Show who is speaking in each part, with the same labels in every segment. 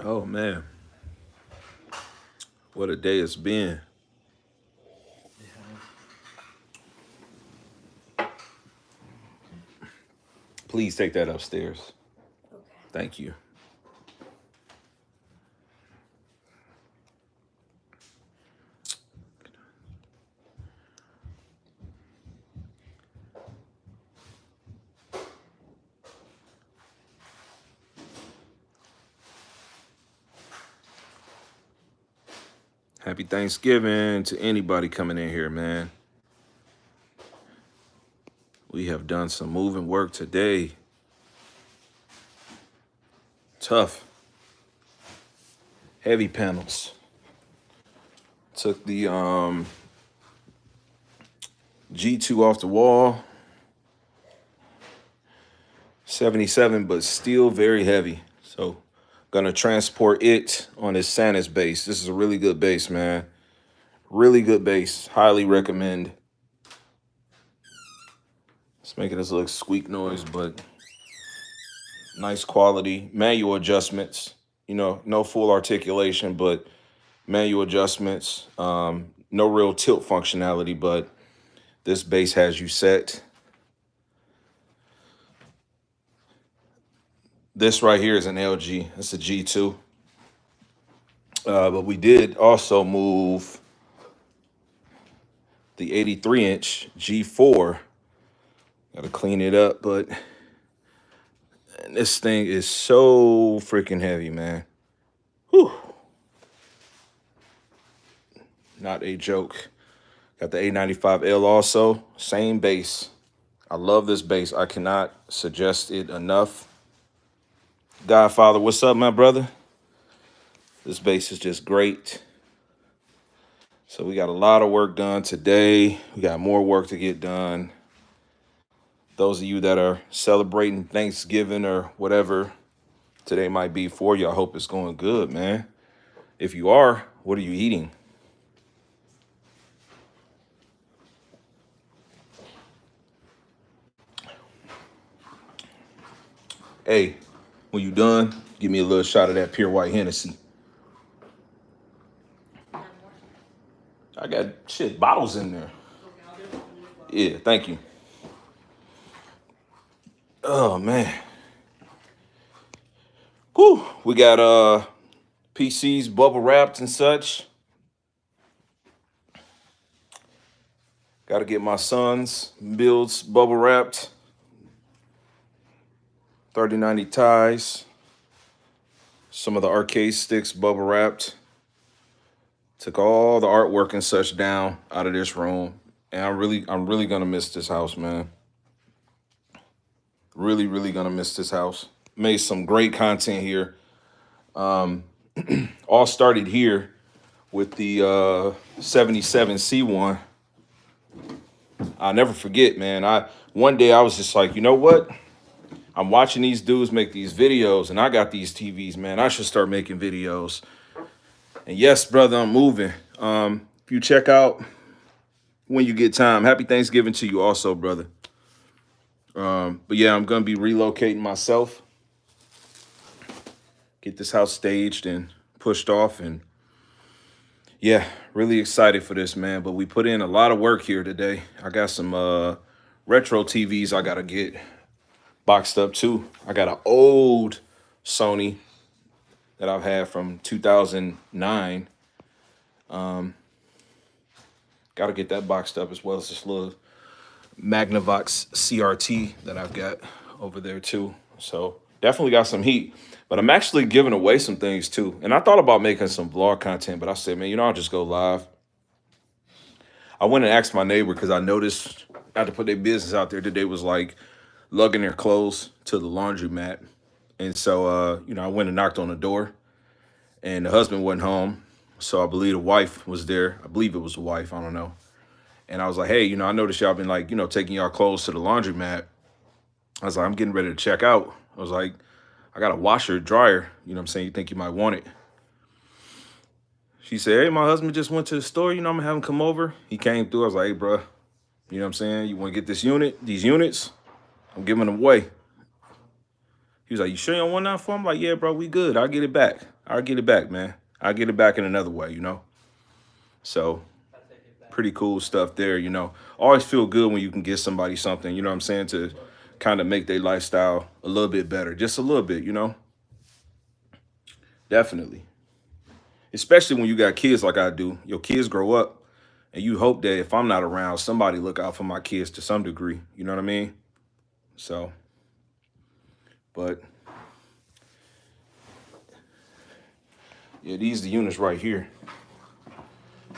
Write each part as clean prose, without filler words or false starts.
Speaker 1: Oh man, what a day it's been. Please take that upstairs.
Speaker 2: Okay.
Speaker 1: Thank you. Happy Thanksgiving to anybody coming in here, man. We have done some moving work today. Tough. Heavy panels. Took the G2 off the wall. 77, but still very heavy. So gonna transport it on this Santa's base. This is a really good base, man. Really good base. Highly recommend. It's making this little squeak noise, but nice quality. Manual adjustments. You know, no full articulation, but manual adjustments. No real tilt functionality, but this base has you set. This right here is an LG. It's a G2. But we did also move the 83-inch G4. Got to clean it up, but this thing is so freaking heavy, man. Whew. Not a joke. Got the A95L also. Same base. I love this base. I cannot suggest it enough. Godfather, what's up, my brother? This base is just great. So we got a lot of work done today. We got more work to get done. Those of you that are celebrating Thanksgiving or whatever today might be for you, I hope it's going good, man. If you are, what are you eating? Hey, when you done, give me a little shot of that pure white Hennessy. I got bottles in there. Yeah, thank you. Oh man. Whew. We got PCs bubble wrapped and such. Got to get my son's builds bubble wrapped. 3090 ties. Some of the arcade sticks bubble wrapped. Took all the artwork and such down out of this room. And I'm really gonna miss this house, man. Really gonna miss this house. Made some great content here. All started here with the 77C1. I'll never forget, man. One day I was just like, you know what? I'm watching these dudes make these videos, and I got these TVs, man. I should start making videos. And yes, brother, I'm moving. If you check out when you get time, happy Thanksgiving to you also, brother. But yeah, I'm gonna be relocating myself. Get this house staged and pushed off, and yeah, really excited for this, man. But we put in a lot of work here today. I got some retro TVs I gotta get boxed up too. I got an old Sony that I've had from 2009. Got to get that boxed up, as well as this little Magnavox CRT that I've got over there too. So definitely got some heat. But I'm actually giving away some things too. And I thought about making some vlog content, but I said, man, I'll just go live. I went and asked my neighbor because I noticed I had to put their business out there today was like lugging their clothes to the laundromat. And so, I went and knocked on the door, and the husband wasn't home. So I believe the wife was there. I believe it was the wife. I don't know. And I was like, hey, I noticed y'all been like, taking y'all clothes to the laundromat. I was like, I'm getting ready to check out. I was like, I got a washer, dryer. You know what I'm saying? You think you might want it. She said, hey, my husband just went to the store. I'm going to have him come over. He came through. I was like, hey, bro, you know what I'm saying? You want to get these units? I'm giving them away. He was like, you sure you don't want that for him? I'm like, yeah, bro, we good. I'll get it back. I'll get it back, man. I'll get it back in another way, you know. So pretty cool stuff there, you know. Always feel good when you can get somebody something, you know what I'm saying, to kind of make their lifestyle a little bit better, just a little bit, you know. Definitely. Especially when you got kids like I do. Your kids grow up, and you hope that if I'm not around, somebody look out for my kids to some degree. You know what I mean? So, but yeah, these are the units right here.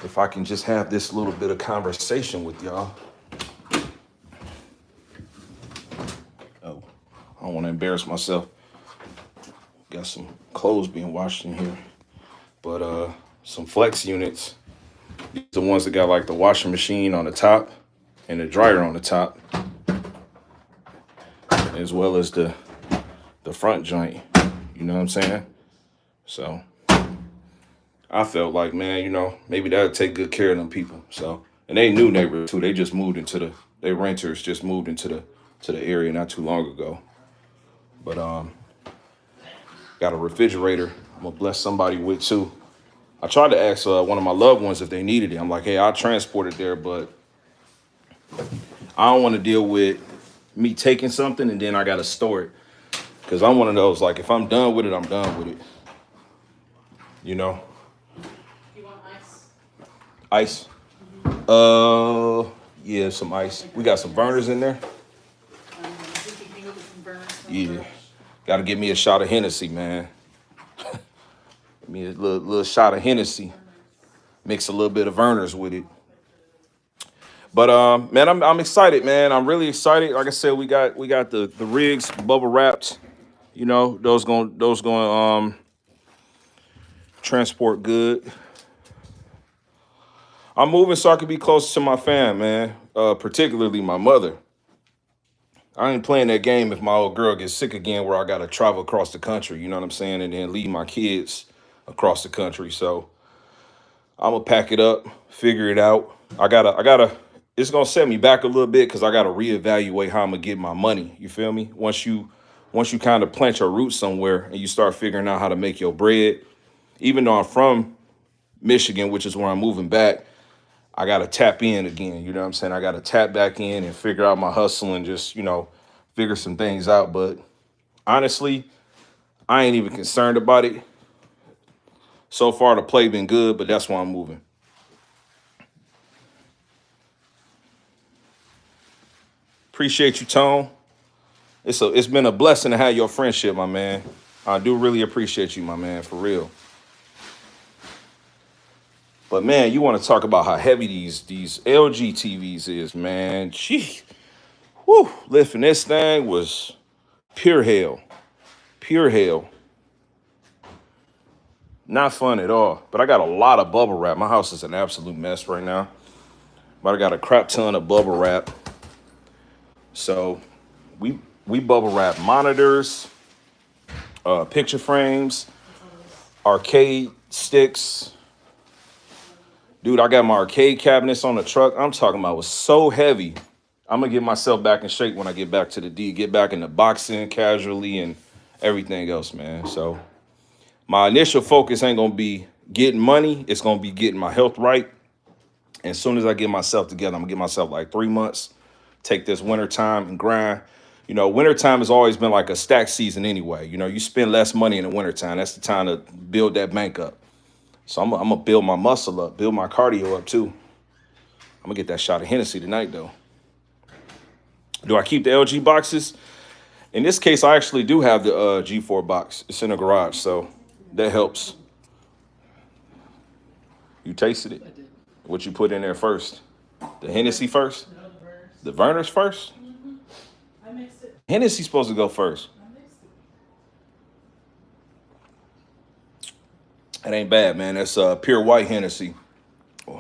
Speaker 1: If I can just have this little bit of conversation with y'all. Oh, I don't want to embarrass myself. Got some clothes being washed in here. But some flex units. These are the ones that got like the washing machine on the top and the dryer on the top, as well as the front joint. You know what I'm saying? So I felt like, man, you know, maybe that'd take good care of them people. So, and they new neighbors too. They just moved into they renters just moved into the area not too long ago. But got a refrigerator I'm gonna bless somebody with too. I tried to ask one of my loved ones if they needed it. I'm like, hey, I'll transport it there, but I don't want to deal with me taking something and then I gotta store it. Cause I'm one of those, like, if I'm done with it, I'm done with it. You know?
Speaker 2: You want ice?
Speaker 1: Ice? Yeah, some ice. We got some burners in there. Yeah. Gotta give me a shot of Hennessy, man. Give me a little shot of Hennessy. Mix a little bit of Vernors with it. But man, I'm excited, man. I'm really excited. Like I said, we got the rigs bubble wrapped. You know, those going transport good. I'm moving so I can be closer to my fam, man. Particularly my mother. I ain't playing that game if my old girl gets sick again where I gotta travel across the country, you know what I'm saying, and then leave my kids across the country. So I'm gonna pack it up, figure it out. I gotta it's gonna set me back a little bit because I gotta reevaluate how I'm gonna get my money. You feel me? Once you kind of plant your roots somewhere and you start figuring out how to make your bread, even though I'm from Michigan, which is where I'm moving back, I got to tap in again. You know what I'm saying? I got to tap back in and figure out my hustle and just, you know, figure some things out. But honestly, I ain't even concerned about it. So far, the play been good, but that's why I'm moving. Appreciate you, Tone. It's been a blessing to have your friendship, my man. I do really appreciate you, my man, for real. But man, you want to talk about how heavy these LG TVs is, man. Gee, whew, lifting this thing was pure hell, pure hell. Not fun at all. But I got a lot of bubble wrap. My house is an absolute mess right now. But I got a crap ton of bubble wrap. So we bubble wrap monitors, picture frames, arcade sticks. Dude, I got my arcade cabinets on the truck. I'm talking about it was so heavy. I'm going to get myself back in shape when I get back to the D, get back into boxing casually and everything else, man. So my initial focus ain't going to be getting money. It's going to be getting my health right. And as soon as I get myself together, I'm going to give myself like 3 months, take this winter time and grind. You know, wintertime has always been like a stack season anyway. You know, you spend less money in the wintertime. That's the time to build that bank up. So I'm going to build my muscle up, build my cardio up too. I'm going to get that shot of Hennessy tonight, though. Do I keep the LG boxes? In this case, I actually do have the G4 box. It's in the garage, so that helps. You tasted it?
Speaker 2: I did.
Speaker 1: What you put in there first? The Hennessy first?
Speaker 2: No, the burners.
Speaker 1: The Vernors first?
Speaker 2: I mixed it.
Speaker 1: Hennessy's supposed to go first.
Speaker 2: I mixed it.
Speaker 1: That ain't bad, man. That's pure white Hennessy.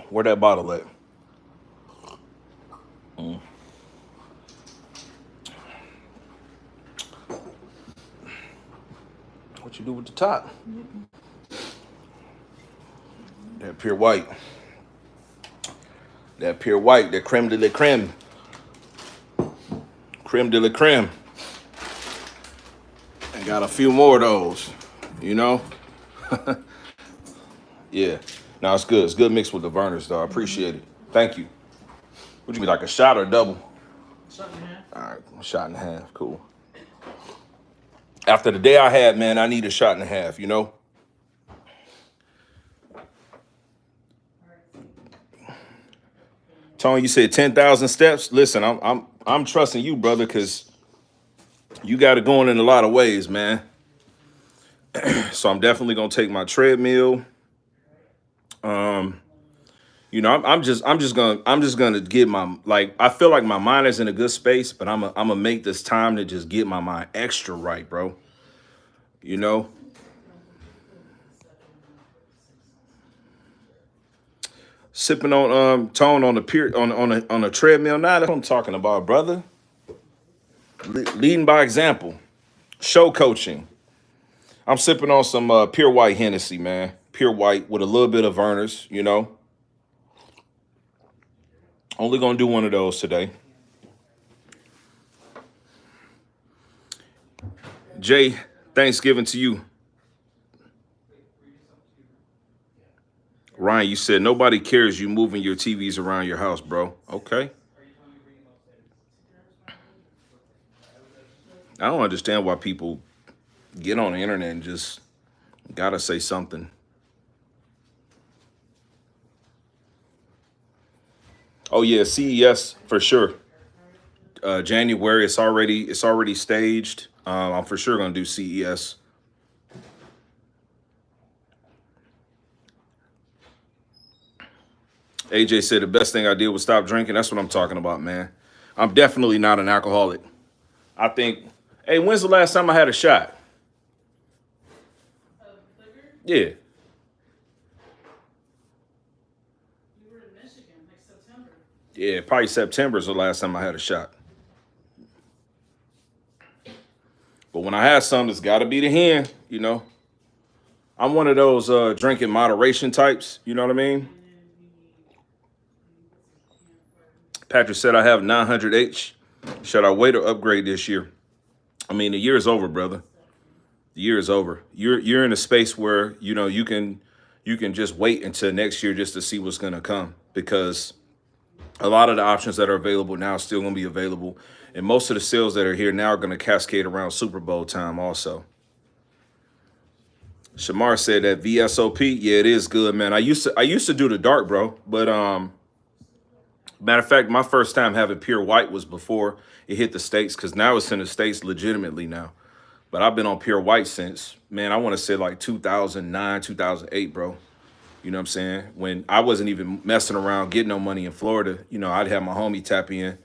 Speaker 1: Where that bottle at? What you do with the top? That pure white. That pure white. That creme de la creme. Creme de la creme. And got a few more of those, you know? Yeah. No, it's good. It's good mixed with the Vernors, though. I appreciate it. Thank you. Would you be like a shot or double?
Speaker 2: Shut in half.
Speaker 1: All right, a shot and a half. Cool. After the day I had, man, I need a shot and a half, you know? Tony, you said 10,000 steps. Listen, I'm trusting you, brother, because you got it going in a lot of ways, man. So I'm definitely gonna take my treadmill. Um, you know, I'm just gonna get my like. I feel like my mind is in a good space, but I'm gonna make this time to just get my mind extra right, bro. You know, sipping on tone on the pier on a treadmill. Now that's what I'm talking about, brother. Leading by example, show coaching. I'm sipping on some pure white Hennessy, man. Pure white with a little bit of Vernors. You know, only gonna do one of those today. Jay, Thanksgiving to you. Ryan, you said nobody cares you moving your TVs around your house, bro. Okay. I don't understand why people get on the internet and just gotta say something. Oh yeah, CES for sure. January, it's already staged. I'm for sure gonna do CES. AJ said the best thing I did was stop drinking. That's what I'm talking about, man. I'm definitely not an alcoholic. I think, hey, when's the last time I had a shot?
Speaker 2: Liquor?
Speaker 1: Yeah,
Speaker 2: You were in Michigan, like September.
Speaker 1: yeah, probably September is the last time I had a shot. But when I have some, it's got to be the hen, you know. I'm one of those drinking moderation types, you know what I mean?
Speaker 2: And then you need,
Speaker 1: Patrick said I have 900H. Should I wait or upgrade this year? I mean, the year is over, brother. The year is over. You're in a space where, you know, you can just wait until next year just to see what's going to come, because a lot of the options that are available now are still going to be available, and most of the sales that are here now are going to cascade around Super Bowl time also. Shamar said that VSOP, yeah, it is good, man. I used to do the dark, bro, but matter of fact, my first time having pure white was before it hit the states, because now it's in the states legitimately now. But I've been on pure white since, man, I want to say like 2009, 2008, bro. You know what I'm saying? When I wasn't even messing around, getting no money in Florida, you know, I'd have my homie tap in.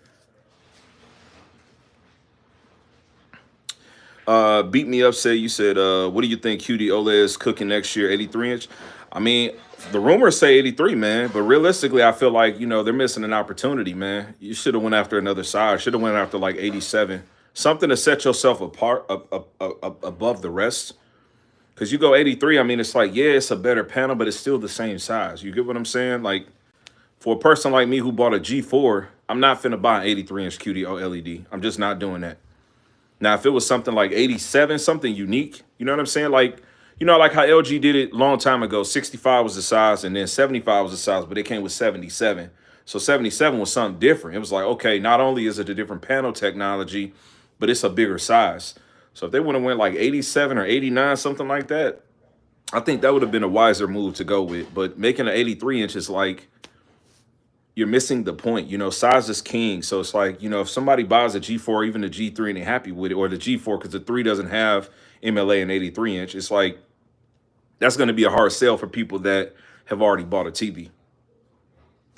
Speaker 1: Beat me up, say you said, what do you think QD OLED is cooking next year, 83 inch? I mean, the rumors say 83, man, but realistically, I feel like, you know, they're missing an opportunity, man. You should have went after another size. Should have went after like 87, something to set yourself apart above the rest. Because you go 83, I mean, it's like, yeah, it's a better panel, but it's still the same size. You get what I'm saying? Like, for a person like me who bought a G4, I'm not finna buy an 83-inch QD OLED. I'm just not doing that. Now, if it was something like 87, something unique, you know what I'm saying? Like, you know, like how LG did it a long time ago. 65 was the size, and then 75 was the size, but it came with 77. So 77 was something different. It was like, okay, not only is it a different panel technology, but it's a bigger size. So if they would have went like 87 or 89, something like that, I think that would have been a wiser move to go with. But making an 83 inch is like, you're missing the point. You know, size is king. So it's like, you know, if somebody buys a G4, even a G3, and they're happy with it, or the G4, because the 3 doesn't have MLA and 83 inch, it's like, that's going to be a hard sell for people that have already bought a TV.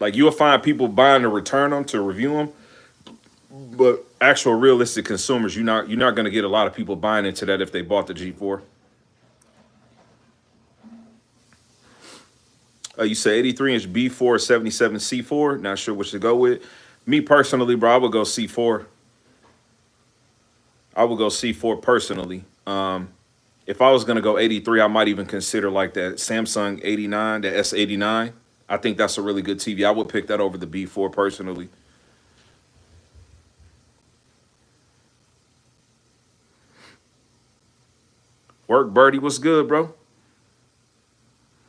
Speaker 1: Like, you'll find people buying to return them, to review them, but actual realistic consumers, you're not going to get a lot of people buying into that if they bought the G4. You say 83 inch B4, 77 C4. Not sure which to go with. Me personally, bro, I would go C4. I would go C4 personally. If I was gonna go 83, I might even consider like that Samsung 89, the S89. I think that's a really good TV. I would pick that over the B4 personally. Work, Birdie, what's good, bro?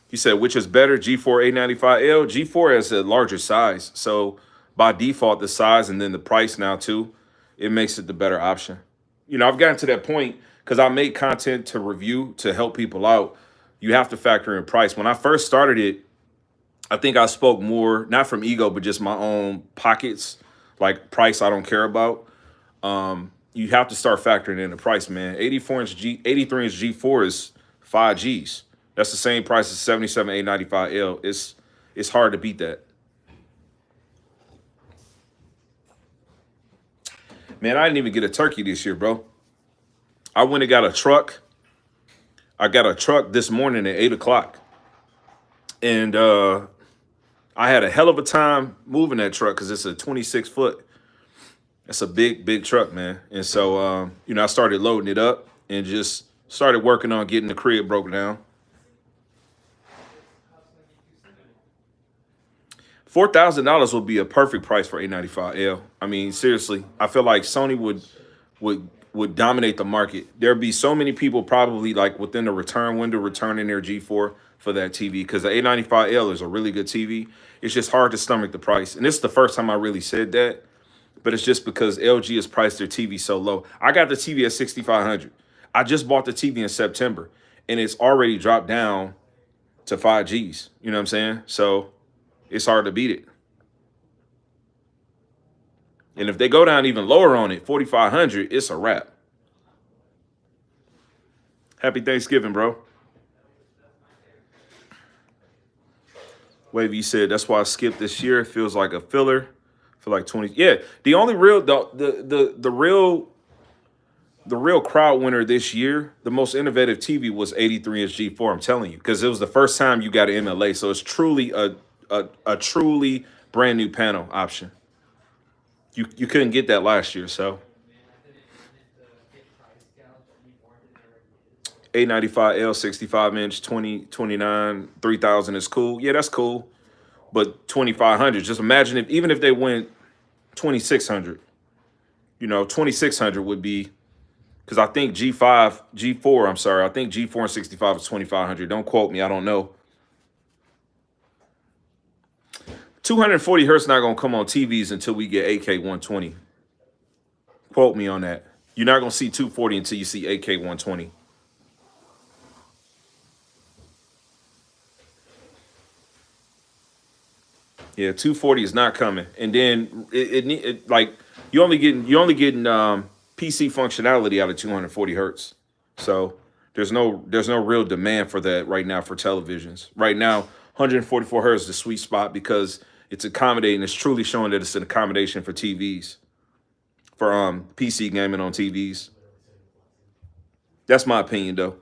Speaker 1: You said which is better, G4 A95L? G4 has a larger size, so by default, the size and then the price now too, it makes it the better option. You know, I've gotten to that point because I make content to review to help people out. You have to factor in price. When I first started it, I think I spoke more not from ego, but just my own pockets. Like price, I don't care about. You have to start factoring in the price, man. 83 inch G4 is 5 Gs. That's the same price as 77 A95L. It's hard to beat that. Man, I didn't even get a turkey this year, bro. I went and got a truck. I got a truck this morning at 8 o'clock. And I had a hell of a time moving that truck because it's a 26 foot. It's a big, big truck, man. And so, you know, I started loading it up and just started working on getting the crib broken down. $4,000 would be a perfect price for A95L. I mean, seriously, I feel like Sony would dominate the market. There'd be so many people probably like within the return window returning their G4 for that TV because the A95L is a really good TV. It's just hard to stomach the price. And this is the first time I really said that, but it's just because LG has priced their TV so low. I got the TV at 6,500. I just bought the TV in September and it's already dropped down to 5 Gs. You know what I'm saying? So it's hard to beat it. And if they go down even lower on it, 4,500, it's a wrap. Happy Thanksgiving, bro. Wavy said that's why I skipped this year. It feels like a filler. I feel like 20. Yeah, the only real the real crowd winner this year, the most innovative TV was 83 inch G4. I'm telling you, because it was the first time you got an MLA, so it's truly a truly brand new panel option. You couldn't get that last year, so A95L 65 inch 2029 3000 is cool. Yeah, that's cool. But 2500, just imagine if even if they went 2600, you know, 2600 would be because I think G4, I'm sorry, I think G4 and 65 is 2500. Don't quote me, I don't know. 240 hertz not gonna come on TVs until we get AK 120. Quote me on that. You're not gonna see 240 until you see AK 120. Yeah, 240 is not coming, and then it like you only getting PC functionality out of 240 hertz. So there's no real demand for that right now for televisions. Right now, 144 hertz is the sweet spot because it's accommodating. It's truly showing that it's an accommodation for TVs, for PC gaming on TVs. That's my opinion, though.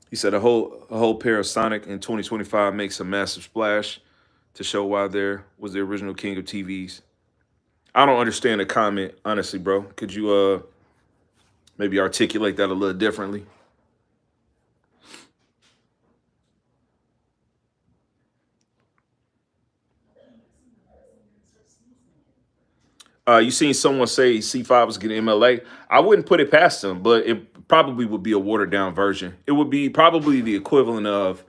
Speaker 1: He said a whole pair of Sonic in 2025 makes a massive splash to show why there was the original king of TVs. I don't understand the comment, honestly, bro. Could you maybe articulate that a little differently? You seen someone say C5 was getting MLA. I wouldn't put it past them, but it probably would be a watered down version. It would be probably the equivalent of,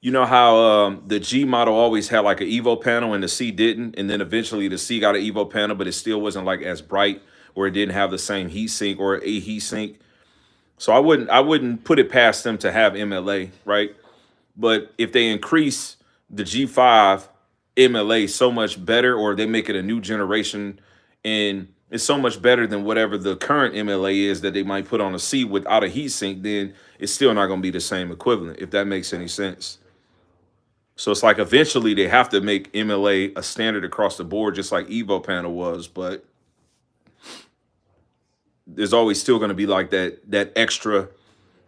Speaker 1: you know how the G model always had like an Evo panel and the C didn't, and then eventually the C got an Evo panel, but it still wasn't like as bright, or it didn't have the same heat sink or a heat sink. So I wouldn't put it past them to have MLA, right? But if they increase the G5 MLA so much better, or they make it a new generation and it's so much better than whatever the current MLA is that they might put on a C without a heat sink, then it's still not going to be the same equivalent, if that makes any sense. So it's like eventually they have to make MLA a standard across the board, just like Evo panel was. But there's always still going to be like that extra,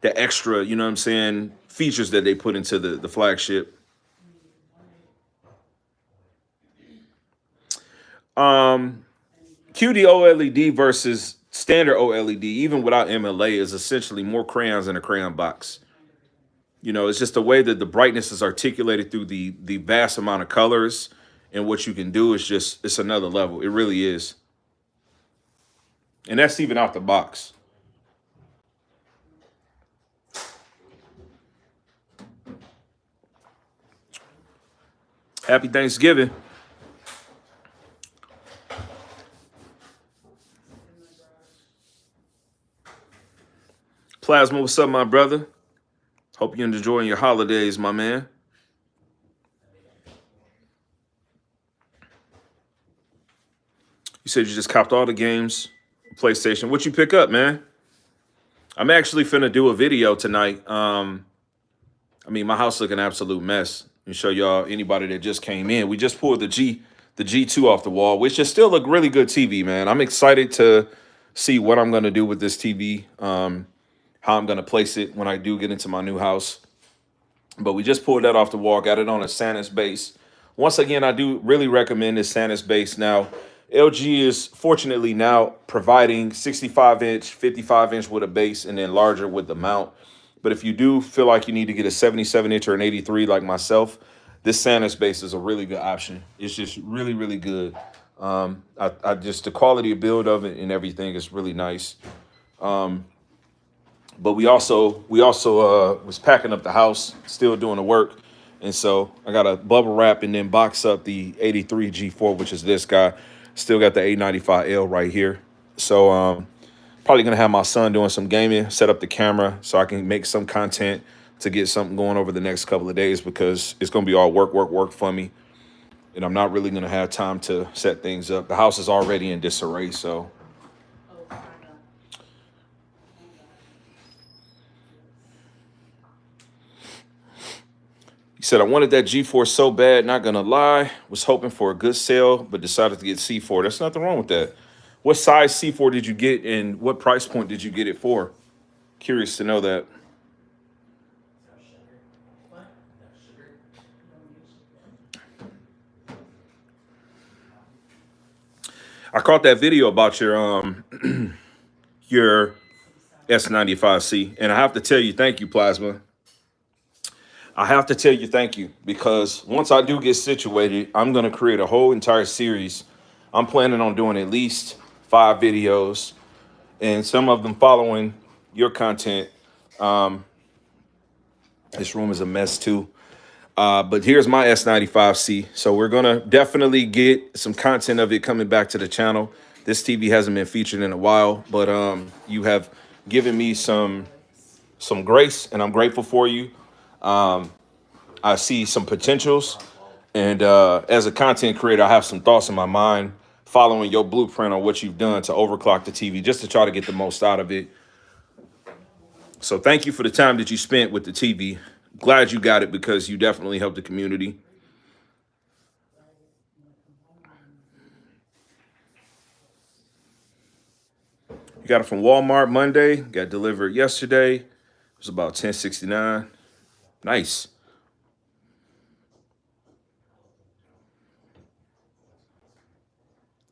Speaker 1: you know what I'm saying, features that they put into the flagship. QD OLED versus standard OLED, even without MLA, is essentially more crayons in a crayon box. You know, it's just the way that the brightness is articulated through the vast amount of colors, and what you can do is just, it's another level. It really is. And that's even out the box. Happy Thanksgiving.
Speaker 2: In my garage.
Speaker 1: Plasma, what's up, my brother? Hope you're enjoying your holidays, my man. You said you just copped all the games, PlayStation. What you pick up, man? I'm actually finna do a video tonight. I mean, my house looking an absolute mess. And show y'all anybody that just came in. We just pulled the G2 off the wall, which is still a really good TV, man. I'm excited to see what I'm gonna do with this TV. How I'm gonna place it when I do get into my new house. But we just pulled that off the wall, got it on a Sanus base. Once again, I do really recommend this Sanus base. Now, LG is fortunately now providing 65-inch, 55-inch with a base, and then larger with the mount. But if you do feel like you need to get a 77-inch or an 83 like myself, this Sanus base is a really good option. It's just really, really good. I just the quality of build of it and everything is really nice. But we also was packing up the house, still doing the work, and so I got to bubble wrap and then box up the 83 G4, which is this guy. Still got the A95L right here. So probably gonna have my son doing some gaming, set up the camera so I can make some content to get something going over the next couple of days because it's gonna be all work, work, work for me, and I'm not really gonna have time to set things up. The house is already in disarray, so.
Speaker 2: Oh, my God.
Speaker 1: He said, I wanted that G4 so bad, not gonna lie. Was hoping for a good sale, but decided to get C4. There's nothing wrong with that. What size C4 did you get and what price point did you get it for? Curious to know that.
Speaker 2: What?
Speaker 1: I caught that video about your S95C, and I have to tell you, thank you, Plasma. I have to tell you thank you because once I do get situated, I'm gonna create a whole entire series. I'm planning on doing at least 5 videos and some of them following your content. This room is a mess too. But here's my S95C. So we're gonna definitely get some content of it coming back to the channel. This TV hasn't been featured in a while, but you have given me some grace, and I'm grateful for you. I see some potentials, and as a content creator, I have some thoughts in my mind following your blueprint on what you've done to overclock the TV, just to try to get the most out of it. So thank you for the time that you spent with the TV. Glad you got it because you definitely helped the community. You got it from Walmart Monday, got delivered yesterday. It was about 1069. Nice.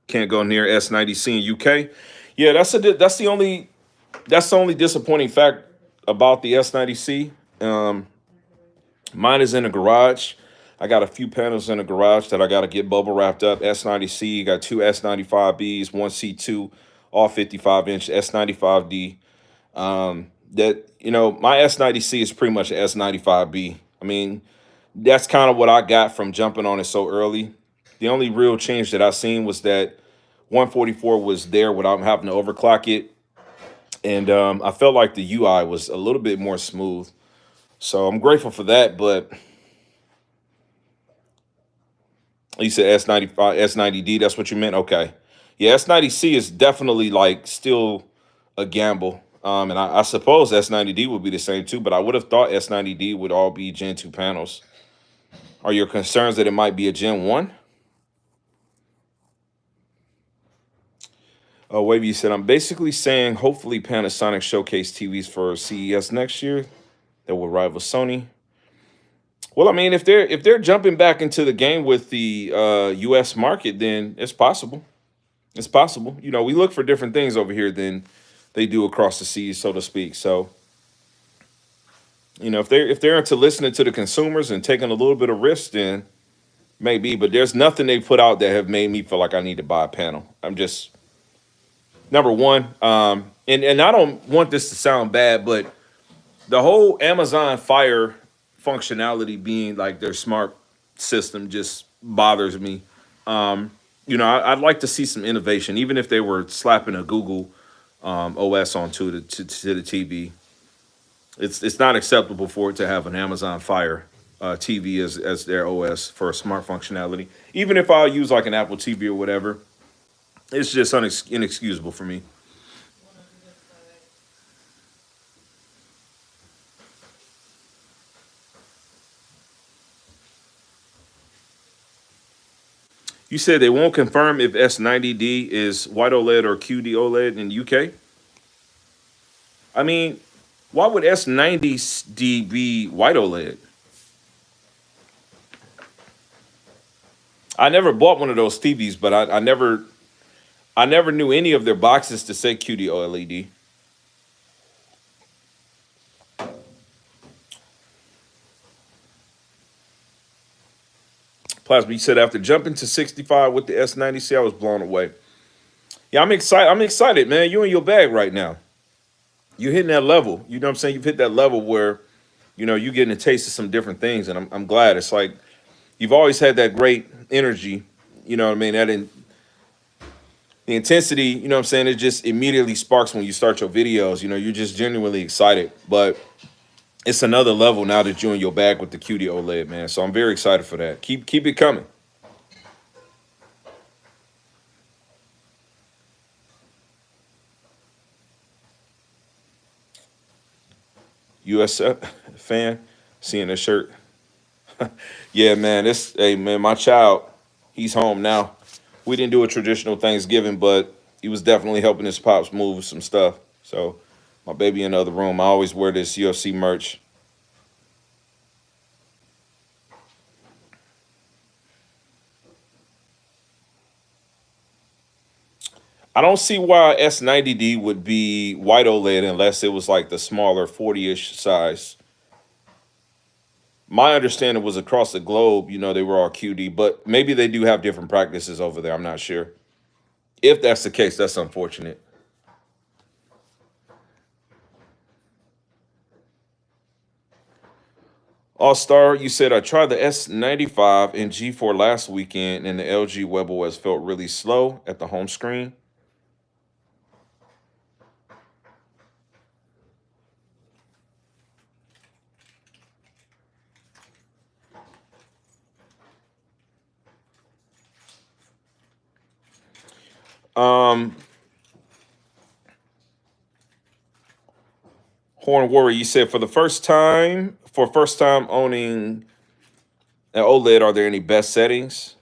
Speaker 1: Can't go near S90C in UK. Yeah, that's the only disappointing fact about the S90C. Mine is in the garage. I got a few panels in the garage that I got to get bubble wrapped up. S90C, got two S95Bs, one C2, all 55-inch S95D. My S90C is pretty much an S95B. I mean, that's kind of what I got from jumping on it so early. The only real change that I seen was that 144 was there without having to overclock it. And I felt like the UI was a little bit more smooth. So I'm grateful for that. But you said S95, S90D, that's what you meant? Okay. Yeah, S90C is definitely like still a gamble. And I suppose S90D would be the same too, but I would have thought S90D would all be Gen 2 panels. Are your concerns that it might be a Gen 1? Wavy said, I'm basically saying hopefully Panasonic showcase TVs for CES next year that will rival Sony. Well, I mean, if they're jumping back into the game with the US market, then it's possible. It's possible. You know, we look for different things over here than they do across the seas, so to speak. So, you know, if they're into listening to the consumers and taking a little bit of risk, then maybe. But there's nothing they put out that have made me feel like I need to buy a panel. I'm just number one. And I don't want this to sound bad, but the whole Amazon Fire functionality being like their smart system just bothers me. I'd like to see some innovation, even if they were slapping a Google OS onto to the TV. It's not acceptable for it to have an Amazon Fire TV as their OS for a smart functionality. Even if I use like an Apple TV or whatever, it's just inexcusable for me.
Speaker 2: Wanna do this by like,
Speaker 1: You said they won't confirm if S90D is white OLED or QD OLED in UK. I mean, why would S90D be white OLED? I never bought one of those TVs, but I never knew any of their boxes to say QD OLED. Plasma, you said after jumping to 65 with the S90C, I was blown away. Yeah, I'm excited. I'm excited, man. You in your bag right now. You're hitting that level. You know what I'm saying? You've hit that level where, you're getting a taste of some different things. And I'm glad. It's like you've always had that great energy. You know what I mean? The intensity, you know what I'm saying? It just immediately sparks when you start your videos. You're just genuinely excited. But it's another level now that you're in your bag with the QD OLED, man. So I'm very excited for that. Keep it coming. US fan, seeing this shirt. Yeah, man. Hey man, my child, he's home now. We didn't do a traditional Thanksgiving, but he was definitely helping his pops move some stuff. So my baby in the other room. I always wear this UFC merch. I don't see why S90D would be white OLED unless it was like the smaller 40-ish size. My understanding was across the globe, they were all QD, but maybe they do have different practices over there. I'm not sure. If that's the case, that's unfortunate. All Star, you said I tried the S95 and G4 last weekend, and the LG WebOS felt really slow at the home screen. Um, Horn Warrior, you said for first time owning an OLED, are there any best settings?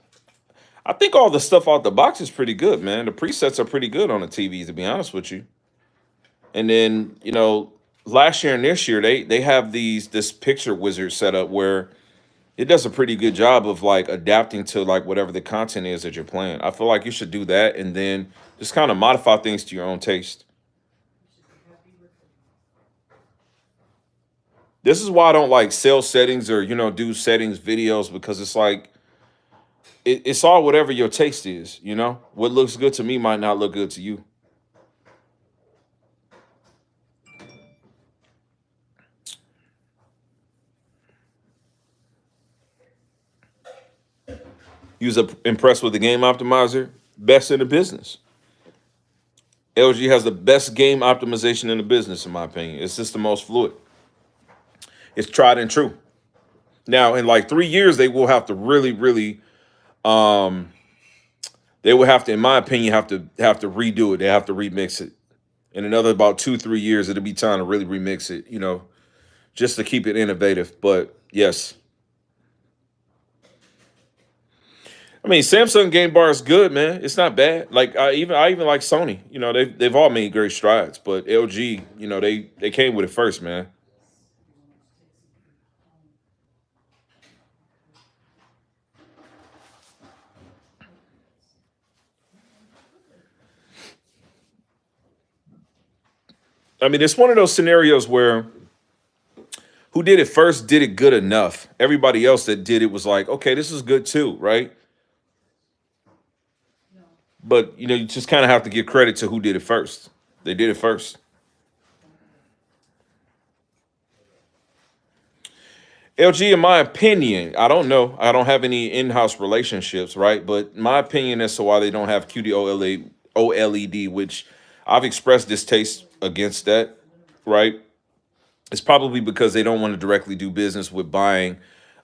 Speaker 1: I think all the stuff out the box is pretty good, man. The presets are pretty good on the TV, to be honest with you. And then, last year and this year, they have this picture wizard set up where it does a pretty good job of like adapting to like whatever the content is that you're playing. I feel like you should do that and then just kind of modify things to your own taste.
Speaker 2: you should be happy with it.
Speaker 1: This is why I don't like sell settings or do settings videos because it's like it's all whatever your taste is. What looks good to me might not look good to you. You was impressed with the game optimizer, best in the business. LG has the best game optimization in the business, in my opinion. It's just the most fluid. It's tried and true. Now, in like 3 years, they will have to really, really, um, they will have to, in my opinion, have to redo it. They have to remix it. In another about 2, 3 years, it'll be time to really remix it. Just to keep it innovative. But yes, I mean Samsung Game Bar is good, man. It's not bad. Like I even like Sony. They've all made great strides, but LG, they came with it first, man.
Speaker 2: Everyone else takes it from home.
Speaker 1: I mean, it's one of those scenarios where who did it first did it good enough. Everybody else that did it was like, okay, this is good too, right?
Speaker 2: No,
Speaker 1: But you just kind of have to give credit to who did it first. They did it first. LG, in my opinion, I don't know. I don't have any in-house relationships, right? But my opinion as to why they don't have QD OLED, which I've expressed distaste against that, right? It's probably because they don't want to directly do business with buying.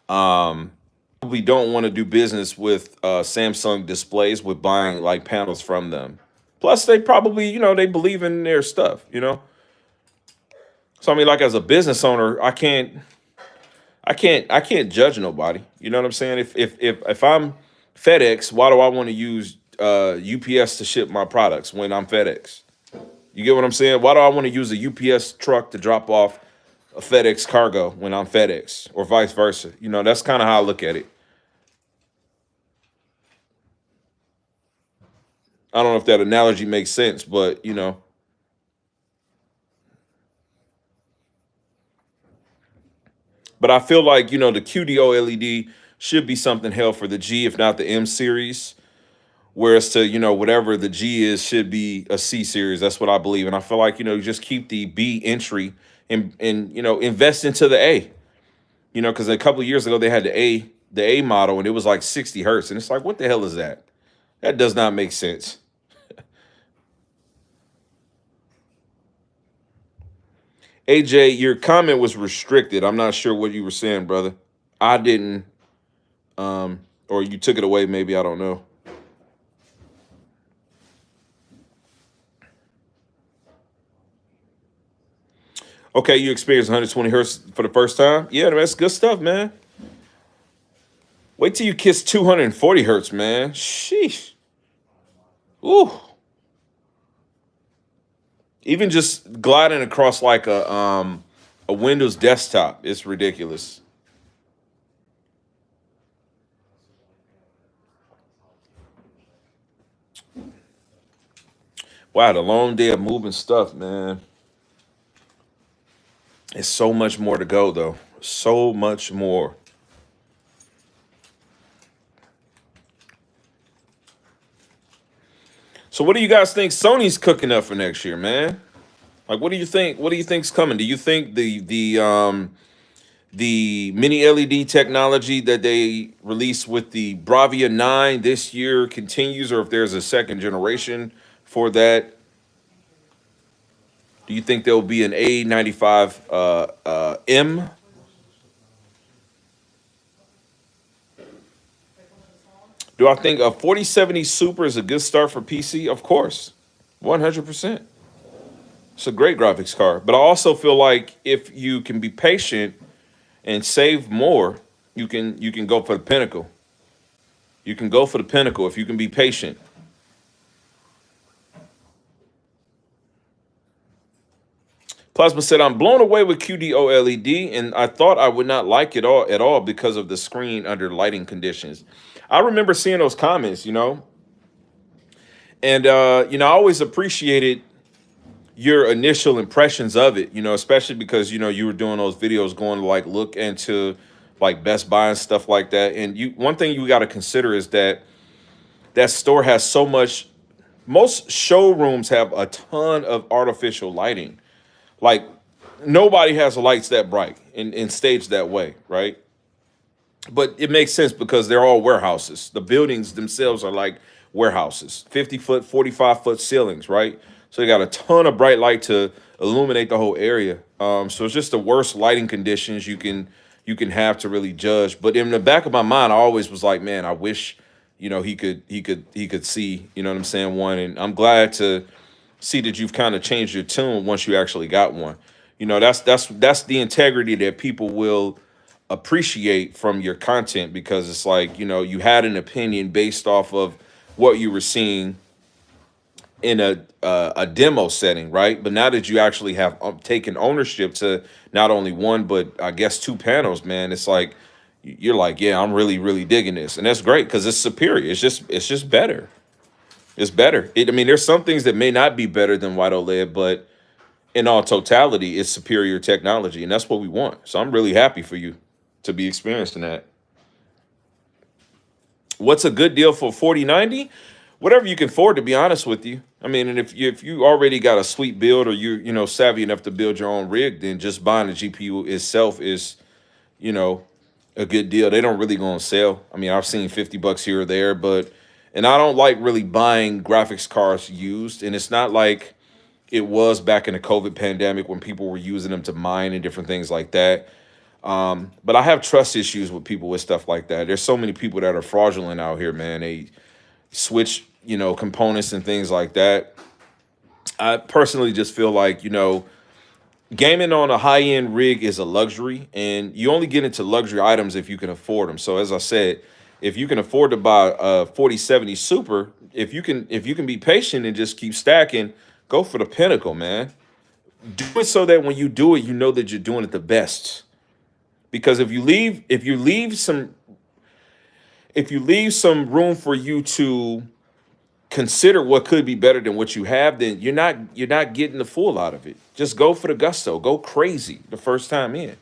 Speaker 1: Probably don't want to do business with Samsung displays with buying like panels from them. Plus, they probably, they believe in their stuff. So I mean, like as a business owner, I can't judge nobody. You know what I'm saying? If I'm FedEx, why do I want to use UPS to ship my products when I'm FedEx? You get what I'm saying? Why do I want to use a UPS truck to drop off a FedEx cargo when I'm FedEx, or vice versa? That's kind of how I look at it. I don't know if that analogy makes sense, but but I feel like the QDO LED should be something held for the G, if not the M series. Whereas to whatever the G is should be a C series. That's what I believe, and I feel like you just keep the B entry and invest into the A. Because a couple of years ago they had the A model, and it was like 60 hertz, and it's like, what the hell is that? That does not make sense. AJ, your comment was restricted. I'm not sure what you were saying, brother. I didn't, or you took it away. Maybe, I don't know. Okay, you experienced 120 hertz for the first time. Yeah, that's good stuff, man. Wait till you kiss 240 hertz, man. Sheesh. Ooh. Even just gliding across like a Windows desktop, it's ridiculous. Wow, the long day of moving stuff, man. It's so much more to go, though. So much more. So, what do you guys think Sony's cooking up for next year, man? Like, what do you think? What do you think's coming? Do you think the mini LED technology that they released with the Bravia 9 this year continues, or if there's a second generation for that? Do you think there'll be an A95 M? Do I think a 4070 Super is a good start for PC? Of course, 100%. It's a great graphics card, but I also feel like if you can be patient and save more, you can go for the pinnacle. You can go for the pinnacle if you can be patient. Plasma said, "I'm blown away with QD OLED, and I thought I would not like it all at all because of the screen under lighting conditions." I remember seeing those comments, and I always appreciated your initial impressions of it, especially because you were doing those videos going to like look into like Best Buy and stuff like that. And one thing you got to consider is that that store has so much. Most showrooms have a ton of artificial lighting. Like nobody has lights that bright and staged that way, right? But it makes sense because they're all warehouses. The buildings themselves are like warehouses, 50-foot, 45-foot ceilings, right? So they got a ton of bright light to illuminate the whole area. So it's just the worst lighting conditions you can have to really judge. But in the back of my mind, I always was like, man, I wish he could see, what I'm saying, one. And I'm glad to see that you've kind of changed your tune once you actually got one. That's the integrity that people will appreciate from your content, because it's like you had an opinion based off of what you were seeing in a demo setting, right? But now that you actually have taken ownership to not only one but I guess two panels, man, it's like you're like, yeah, I'm really really digging this, and that's great because it's superior. It's just better. It's better. I mean, there's some things that may not be better than white OLED, but in all totality, it's superior technology, and that's what we want. So I'm really happy for you to be experiencing that. What's a good deal for 4090? Whatever you can afford, to be honest with you. I mean, and if you already got a sweet build, or you're savvy enough to build your own rig, then just buying the GPU itself is you know, a good deal. They don't really go on sale. I mean, I've seen $50 here or there, but and I don't like really buying graphics cards used. And it's not like it was back in the COVID pandemic when people were using them to mine and different things like that. But I have trust issues with people with stuff like that. There's so many people that are fraudulent out here, man. They switch, components and things like that. I personally just feel like, gaming on a high end rig is a luxury, and you only get into luxury items if you can afford them. So as I said, if you can afford to buy a 4070 Super, if you can be patient and just keep stacking, go for the pinnacle, man. Do it so that when you do it, you know that you're doing it the best. Because if you leave some room for you to consider what could be better than what you have, then you're not getting the full out of it. Just go for the gusto. Go crazy the first time in.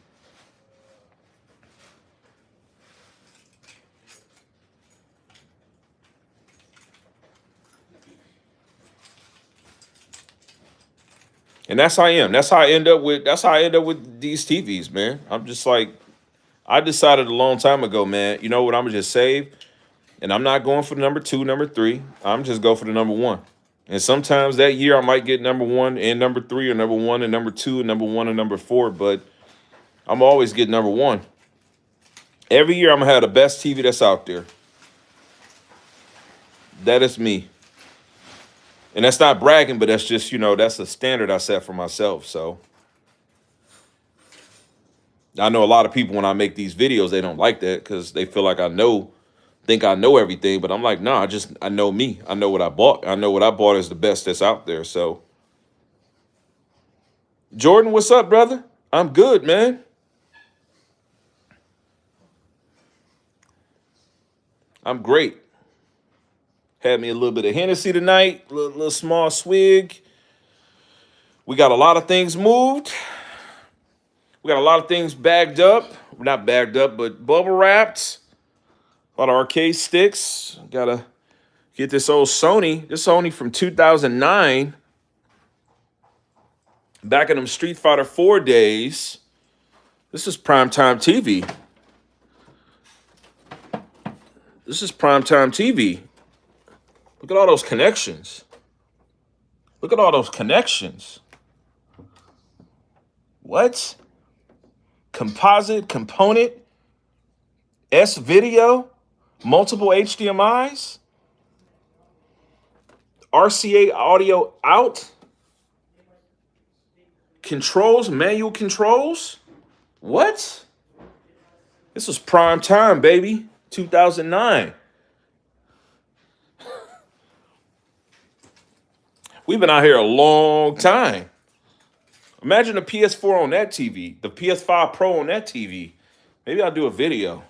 Speaker 1: And that's how I am. That's how I end up with these TVs, man. I'm just like, I decided a long time ago, man, you know what, I'm gonna just save, and I'm not going for the number two, number three. I'm just go for the number one. And sometimes that year I might get number one and number three, or number one and number two, and number one and number four, but I'm always getting number one. Every year I'm gonna have the best TV that's out there. That is me. And that's not bragging, but that's just, that's a standard I set for myself. So I know a lot of people, when I make these videos, they don't like that because they feel like think I know everything. But I'm like, no, I know me. I know what I bought. I know what I bought is the best that's out there. So Jordan, what's up, brother? I'm good, man. I'm great. Had me a little bit of Hennessy tonight, little small swig. We got a lot of things moved. We got a lot of things bagged up. Not bagged up, but bubble wrapped. A lot of arcade sticks. Gotta get this old Sony. This Sony from 2009. Back in them Street Fighter 4 days. This is primetime TV. This is primetime TV. Look at all those connections. Look at all those connections. What? Composite component, S video, multiple HDMIs, RCA audio out, controls, manual controls. What? This was prime time, baby. 2009. We've been out here a long time. Imagine the PS4 on that TV, the PS5 Pro on that TV. Maybe I'll do a video.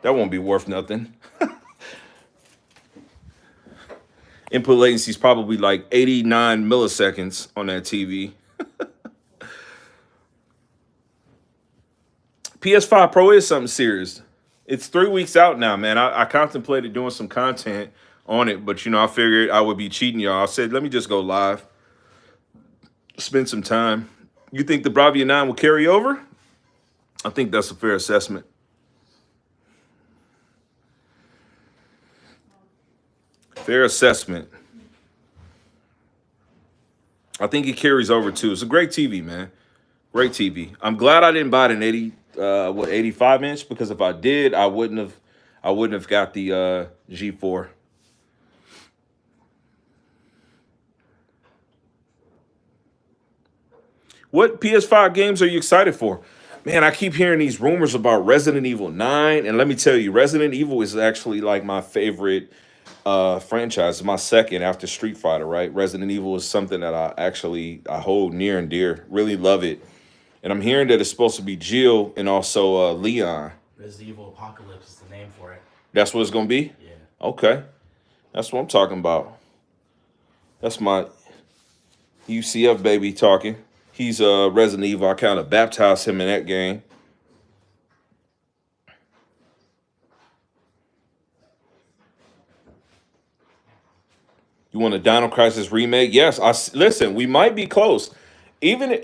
Speaker 1: That won't be worth nothing. Input latency is probably like 89 milliseconds on that TV. PS5 Pro is something serious. It's 3 weeks out now, man. I contemplated doing some content on it, but I figured I would be cheating y'all. I said, let me just go live, spend some time. You think the Bravia 9 will carry over? I think that's a fair assessment. Fair assessment. I think it carries over too. It's a great TV, man. Great TV. I'm glad I didn't buy an 85 inch, because if I did, I wouldn't have got the G4. What PS5 games are you excited for? Man, I keep hearing these rumors about Resident Evil 9, and let me tell you, Resident Evil is actually like my favorite franchise, my second after Street Fighter, right? Resident Evil is something that I hold near and dear. Really love it. And I'm hearing that it's supposed to be Jill and also Leon.
Speaker 3: Resident Evil Apocalypse is the name for it.
Speaker 1: That's what it's gonna be?
Speaker 3: Yeah.
Speaker 1: Okay. That's what I'm talking about. That's my UCF baby talking. He's Resident Evil. I kind of baptized him in that game. You want a Dino Crisis remake? Yes. Listen. We might be close. Even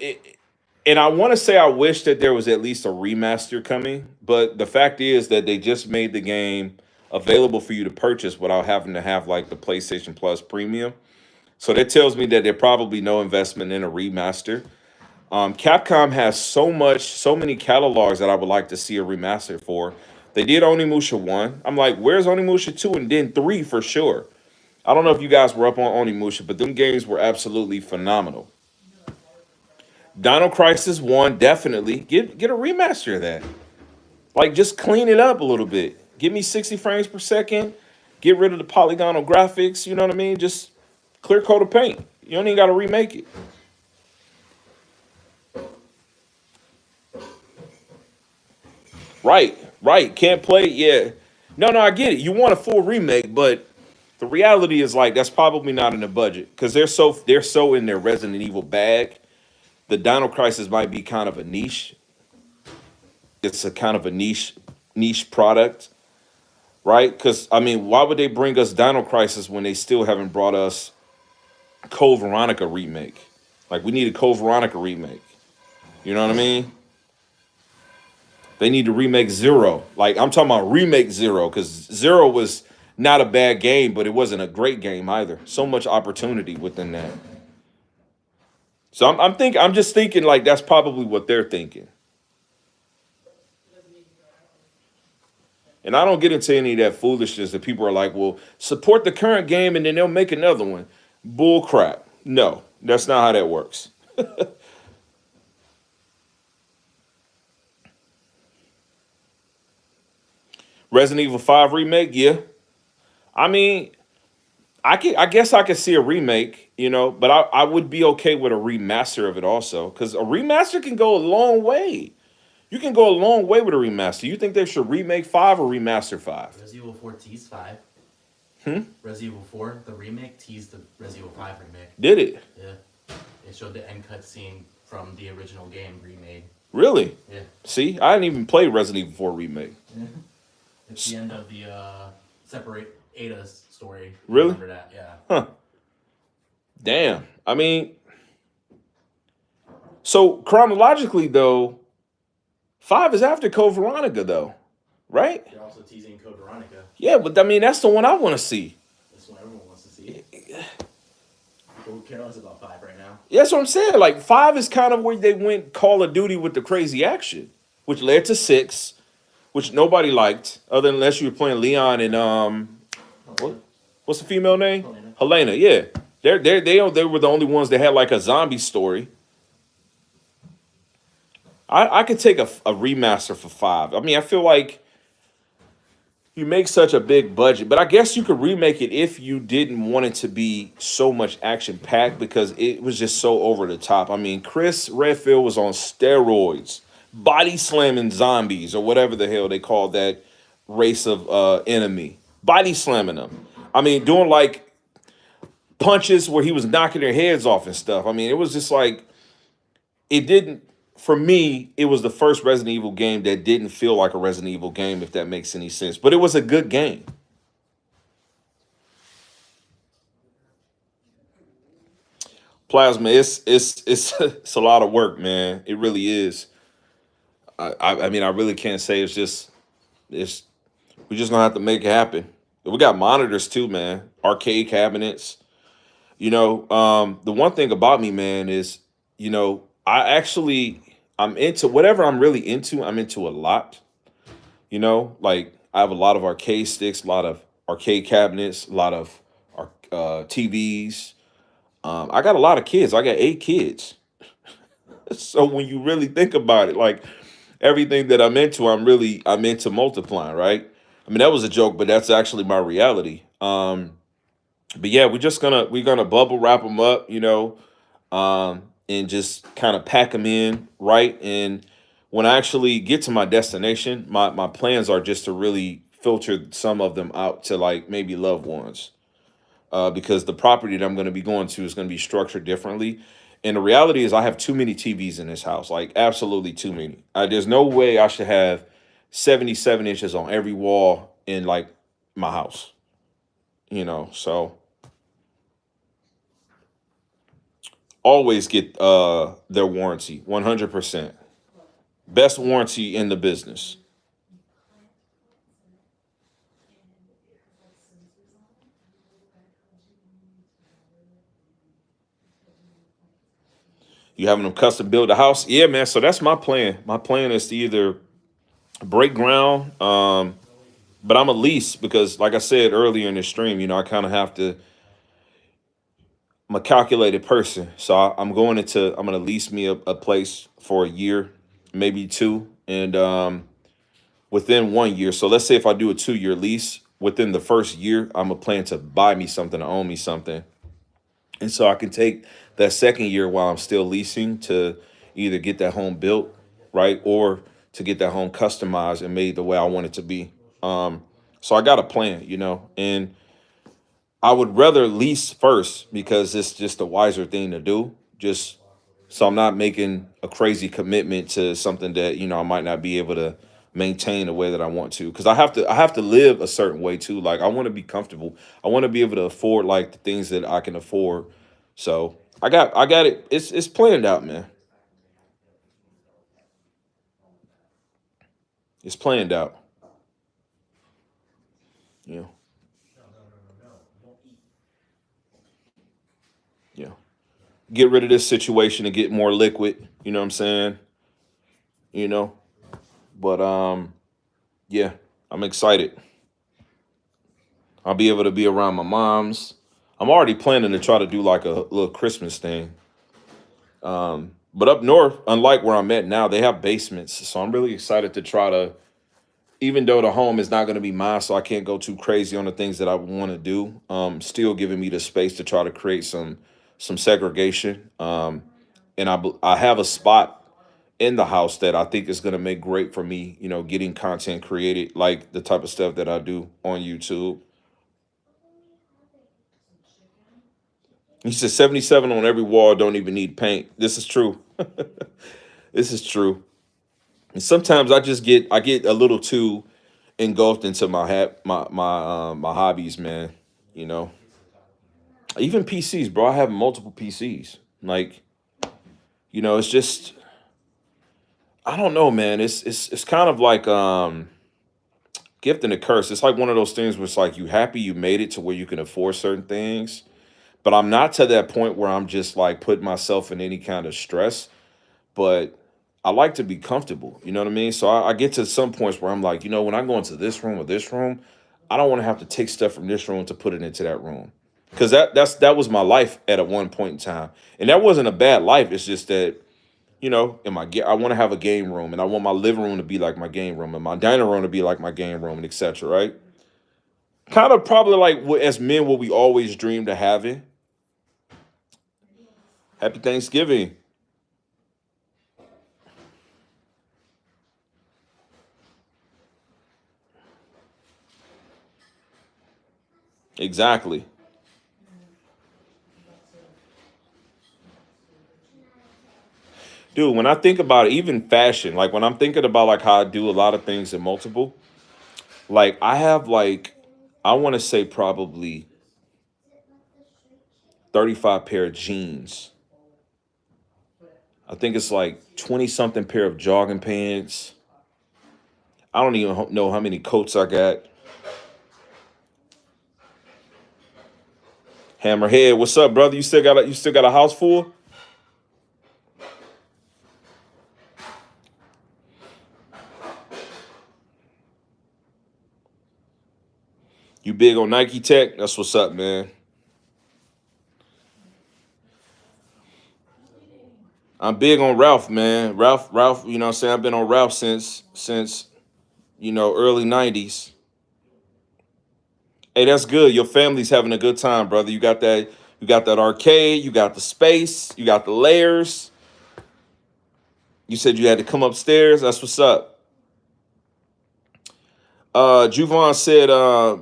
Speaker 1: And I want to say I wish that there was at least a remaster coming, but the fact is that they just made the game available for you to purchase without having to have like the PlayStation Plus Premium. So that tells me that there probably no investment in a remaster. Capcom has so many catalogs that I would like to see a remaster for. They did Onimusha 1. I'm like, where's Onimusha 2 and then 3 for sure? I don't know if you guys were up on Onimusha, but them games were absolutely phenomenal. Dino Crisis 1, definitely. Get a remaster of that. Like, just clean it up a little bit. Give me 60 frames per second. Get rid of the polygonal graphics. You know what I mean? Just clear coat of paint. You don't even got to remake it. Right. Can't play it. Yeah. No, I get it. You want a full remake, but the reality is like that's probably not in the budget because they're so in their Resident Evil bag. The Dino Crisis might be kind of a niche. It's a kind of a niche product, right? Because I mean, why would they bring us Dino Crisis when they still haven't brought us Code Veronica remake? Like we need a Code Veronica remake. You know what I mean? They need to remake Zero. Like I'm talking about remake Zero because Zero was not a bad game, but it wasn't a great game either. So much opportunity within that. So I'm just thinking like that's probably what they're thinking. And I don't get into any of that foolishness that people are like, well, support the current game and then they'll make another one. Bull crap. No, that's not how that works. Resident Evil 5 remake, yeah. I mean, I guess I could see a remake, but I would be okay with a remaster of it also. Because a remaster can go a long way. You can go a long way with a remaster. You think they should remake 5 or remaster 5?
Speaker 3: Resident Evil 4 teased 5. Resident Evil 4, the remake, teased the Resident Evil 5 remake.
Speaker 1: Did it?
Speaker 3: Yeah. It showed the end cutscene from the original game remade.
Speaker 1: Really?
Speaker 3: Yeah.
Speaker 1: See, I didn't even play Resident Evil 4 remake.
Speaker 3: Yeah. It's the end of the Separate Ada's story.
Speaker 1: Really?
Speaker 3: Remember that? Yeah.
Speaker 1: Huh. Damn. I mean, so chronologically though, 5 is after Code Veronica though, right?
Speaker 3: They're also teasing Code Veronica.
Speaker 1: Yeah, but I mean that's the one I want to see.
Speaker 3: That's what everyone wants to see. Who cares about 5 right now?
Speaker 1: Yeah, that's what I'm saying. Like 5 is kind of where they went Call of Duty with the crazy action, which led to 6, which nobody liked, other unless you were playing Leon and what's the female name? Helena. Yeah, they were the only ones that had like a zombie story. I could take a remaster for 5. I mean, I feel like you make such a big budget, but I guess you could remake it if you didn't want it to be so much action packed because it was just so over the top. I mean, Chris Redfield was on steroids, body slamming zombies or whatever the hell they call that race of enemy, body slamming them. I mean, doing like punches where he was knocking their heads off and stuff. I mean, it was just like it didn't. For me, it was the first Resident Evil game that didn't feel like a Resident Evil game, if that makes any sense. But it was a good game. Plasma, it's a lot of work, man. It really is. I mean, I really can't say it's we're just gonna have to make it happen. We got monitors too, man. Arcade cabinets. The one thing about me, man, is I'm into whatever I'm really into. I'm into a lot. Like I have a lot of arcade sticks, a lot of arcade cabinets, a lot of TVs. I got a lot of kids. I got 8 kids. So when you really think about it, like everything that I'm into multiplying, right? I mean that was a joke, but that's actually my reality. But yeah, we're gonna bubble wrap them up, and just kind of pack them in, right? And when I actually get to my destination, my plans are just to really filter some of them out to like maybe loved ones, because the property that I'm going to be going to is going to be structured differently. And the reality is, I have too many TVs in this house, like absolutely too many. There's no way I should have 77 inches on every wall in like my house, So always get their warranty, 100%. Best warranty in the business. You having them custom build a house? Yeah, man. So that's my plan. My plan is to either break ground, but I'm a lease because, like I said earlier in the stream, I kind of have to. I'm a calculated person, so I'm going into. I'm going to lease me a place for a year, maybe two, and within 1 year. So let's say if I do a 2 year lease, within the first year, I'm a plan to buy me something, to own me something, and so I can take that second year while I'm still leasing to either get that home built, right, or to get that home customized and made the way I want it to be. So I got a plan, and I would rather lease first because it's just a wiser thing to do. Just so I'm not making a crazy commitment to something that I might not be able to maintain the way that I want to. Because I have to live a certain way too. Like I want to be comfortable. I want to be able to afford like the things that I can afford. So I got it. It's planned out, man. It's planned out. You know. Yeah. Get rid of this situation and get more liquid. You know what I'm saying? You know. But yeah, I'm excited. I'll be able to be around my mom's. I'm already planning to try to do like a little Christmas thing. But up north, unlike where I'm at now, they have basements. So I'm really excited to try to, even though the home is not going to be mine, so I can't go too crazy on the things that I want to do. Still giving me the space to try to create some segregation. And I have a spot in the house that I think is going to make great for me. Getting content created, like the type of stuff that I do on YouTube. He said 77 on every wall don't even need paint. This is true. This is true. And sometimes I get a little too engulfed into my hobbies, man. You know, even PCs, bro. I have multiple PCs. Like, it's just I don't know, man. It's kind of like gift and a curse. It's like one of those things where it's like you happy you made it to where you can afford certain things, but I'm not to that point where I'm just like putting myself in any kind of stress. But I like to be comfortable. You know what I mean? So I get to some points where I'm like, when I go into this room or this room, I don't want to have to take stuff from this room to put it into that room. Because that was my life at a one point in time. And that wasn't a bad life. It's just that, I want to have a game room and I want my living room to be like my game room and my dining room to be like my game room and etc. Right? Kind of probably like as men what we always dreamed of having. Happy Thanksgiving. Exactly. Dude, when I think about it, even fashion, like when I'm thinking about like how I do a lot of things in multiple, like I have like I want to say probably 35 pair of jeans. I think it's like 20 something pair of jogging pants. I don't even know how many coats I got. Hammerhead, what's up, brother? You still got a house full? You big on Nike Tech? That's what's up, man. I'm big on Ralph, man. Ralph, you know what I'm saying? I've been on Ralph since early 90s. Hey, that's good. Your family's having a good time, brother. You got that arcade, you got the space, you got the layers. You said you had to come upstairs. That's what's up. Juvon said,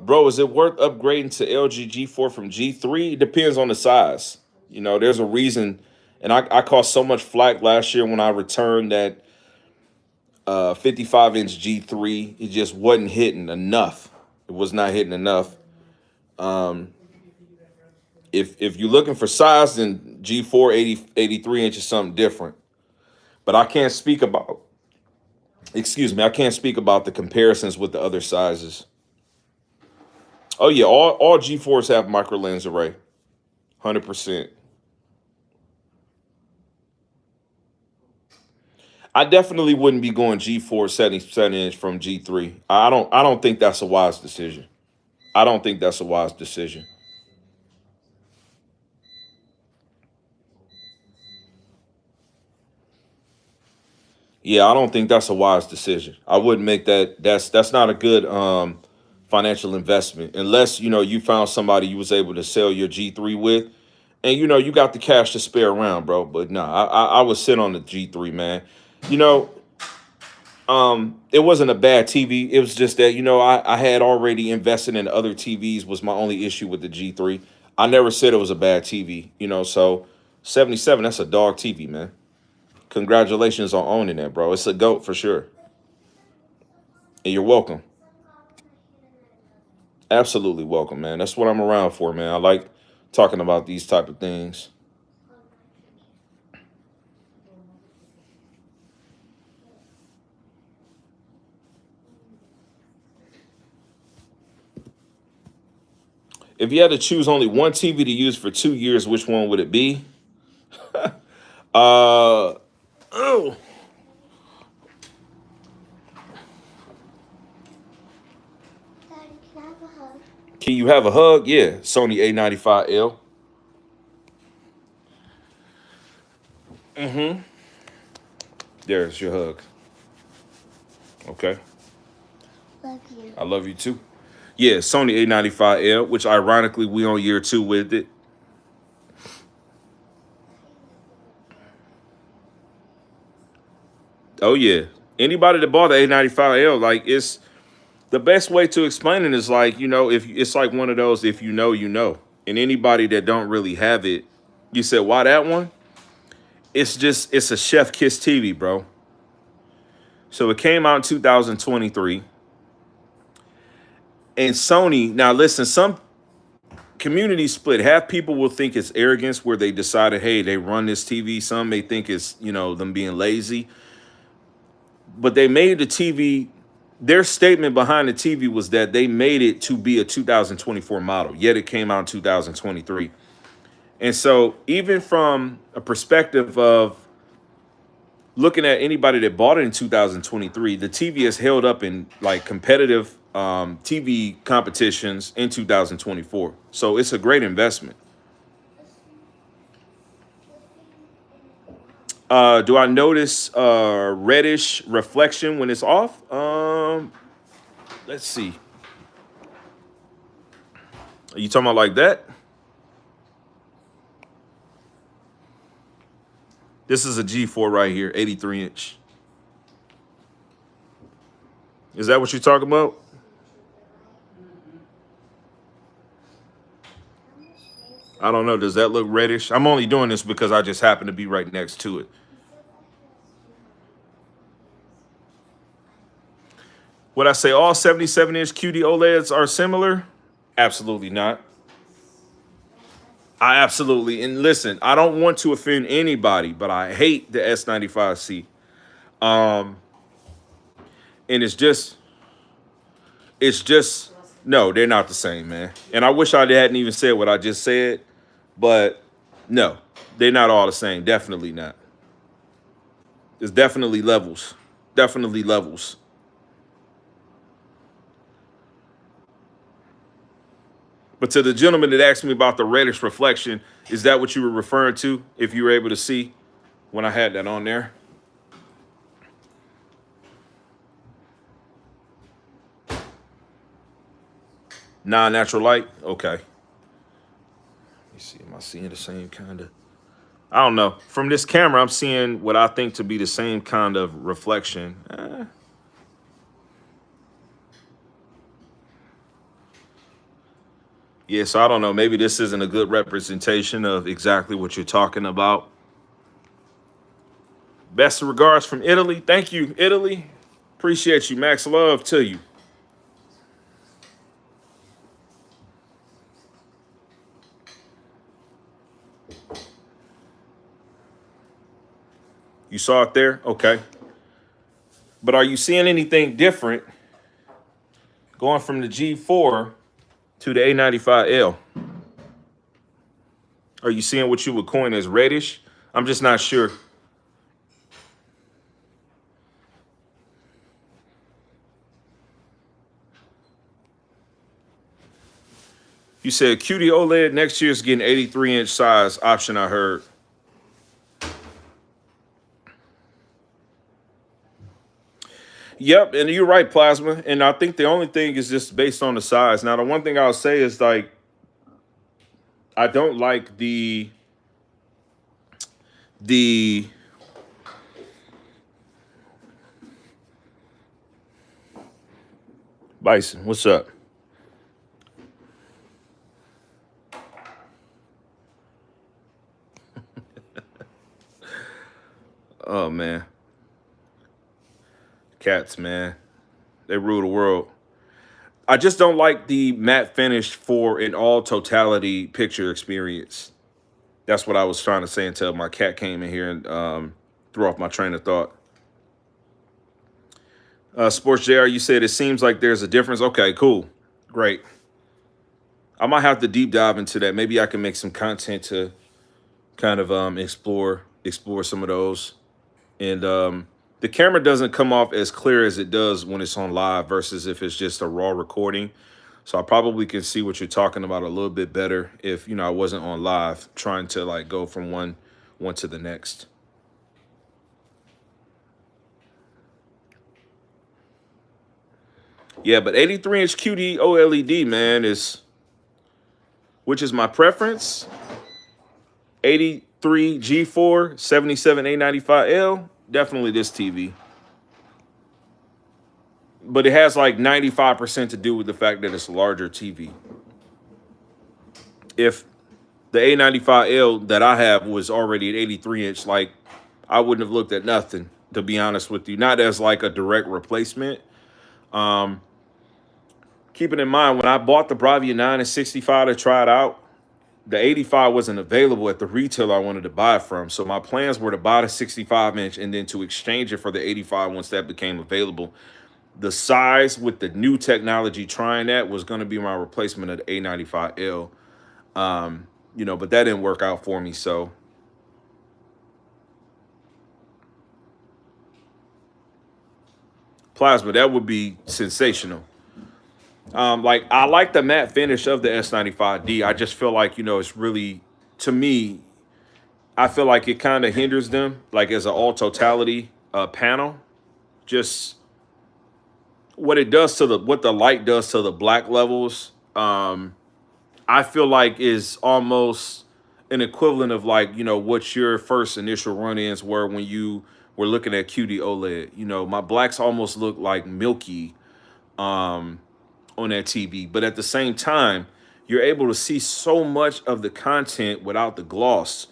Speaker 1: bro, is it worth upgrading to LG G4 from G3? It depends on the size. There's a reason. And I caught so much flack last year when I returned that 55-inch G3. It just wasn't hitting enough. It was not hitting enough. If you're looking for size, then G4 83 inch is something different. But I can't speak about, excuse me, I can't speak about the comparisons with the other sizes. Oh yeah, all G4s have micro lens array, 100%. I definitely wouldn't be going G4 77 inch from G3. I don't think that's a wise decision. I don't think that's a wise decision. Yeah, I don't think that's a wise decision. I wouldn't make that. That's not a good financial investment unless you found somebody you was able to sell your G3 with, and you got the cash to spare around, bro. But nah, I would sit on the G3, man. You know, it wasn't a bad TV. It was just that I had already invested in other TVs. Was my only issue with the G3. I never said it was a bad TV. So 77. That's a dog TV, man. Congratulations on owning that, bro. It's a goat for sure. And you're welcome. Absolutely welcome, man. That's what I'm around for, man. I like talking about these type of things. If you had to choose only one TV to use for 2 years, which one would it be? Oh,
Speaker 4: Daddy, can I have a hug?
Speaker 1: can you have a hug? Yeah, Sony A95L. There's your hug. Okay.
Speaker 4: Love you.
Speaker 1: I love you too. Yeah, Sony A95L, which ironically we on year 2 with it. Oh yeah. Anybody that bought the A95L, like it's the best way to explain it is like, if it's like one of those, if you know, you know. And anybody that don't really have it, you said, why that one? It's a chef kiss TV, bro. So it came out in 2023. And Sony, now listen, some community split. Half people will think it's arrogance where they decided, hey, they run this TV. Some may think it's, them being lazy. But they made the TV, their statement behind the TV was that they made it to be a 2024 model, yet it came out in 2023. And so even from a perspective of looking at anybody that bought it in 2023, the TV has held up in like competitive TV competitions in 2024. So it's a great investment. Do I notice reddish reflection when it's off? Let's see. Are you talking about like that? This is a G4 right here, 83 inch. Is that what you're talking about? I don't know. Does that look reddish? I'm only doing this because I just happen to be right next to it. Would I say all 77-inch QD OLEDs are similar? Absolutely not. I absolutely, and listen, I don't want to offend anybody, but I hate the S95C. And it's just, no, they're not the same, man. And I wish I hadn't even said what I just said, but no, they're not all the same. Definitely not. There's definitely levels. Definitely levels. But to the gentleman that asked me about the reddish reflection, is that what you were referring to? If you were able to see when I had that on there? Non-natural light? Okay. Let me see. Am I seeing the same kind of... I don't know. From this camera, I'm seeing what I think to be the same kind of reflection. Yeah, so I don't know. Maybe this isn't a good representation of exactly what you're talking about. Best regards from Italy. Thank you, Italy. Appreciate you. Max love to you. You saw it there? Okay. But are you seeing anything different going from the G4 to the A95L? Are you seeing what you would coin as reddish? I'm just not sure. You said QD OLED next year is getting 83-inch size option, I heard. Yep, and you're right, Plasma. And I think the only thing is just based on the size. Now, the one thing I'll say is like, I don't like the Bison. What's up? Oh man, cats, man, they rule the world. I just don't like the matte finish for an all totality picture experience. That's what I was trying to say until my cat came in here and threw off my train of thought. Sports JR, you said it seems like there's a difference. Okay, cool, great. I might have to deep dive into that. Maybe I can make some content to kind of explore some of those. And the camera doesn't come off as clear as it does when it's on live versus if it's just a raw recording. So I probably can see what you're talking about a little bit better if, I wasn't on live trying to like go from one to the next. Yeah, but 83-inch QD OLED, man, which is my preference. 83 G4, 77 A95L, definitely this TV. But it has like 95% to do with the fact that it's a larger TV. If the A95L that I have was already at 83-inch, like I wouldn't have looked at nothing, to be honest with you. Not as like a direct replacement. Keeping in mind, when I bought the Bravia 9 and 65 to try it out, the 85 wasn't available at the retailer I wanted to buy it from. So my plans were to buy the 65-inch and then to exchange it for the 85 once that became available. The size with the new technology trying that was going to be my replacement of the A95L. But that didn't work out for me. So Plasma, that would be sensational. I like the matte finish of the S95D. I just feel like, it's really, to me, I feel like it kind of hinders them, like as an all totality panel. Just what the light does to the black levels. I feel like is almost an equivalent of like, what your first initial run-ins were when you were looking at QD OLED. My blacks almost look like milky on that TV. But at the same time, you're able to see so much of the content without the gloss.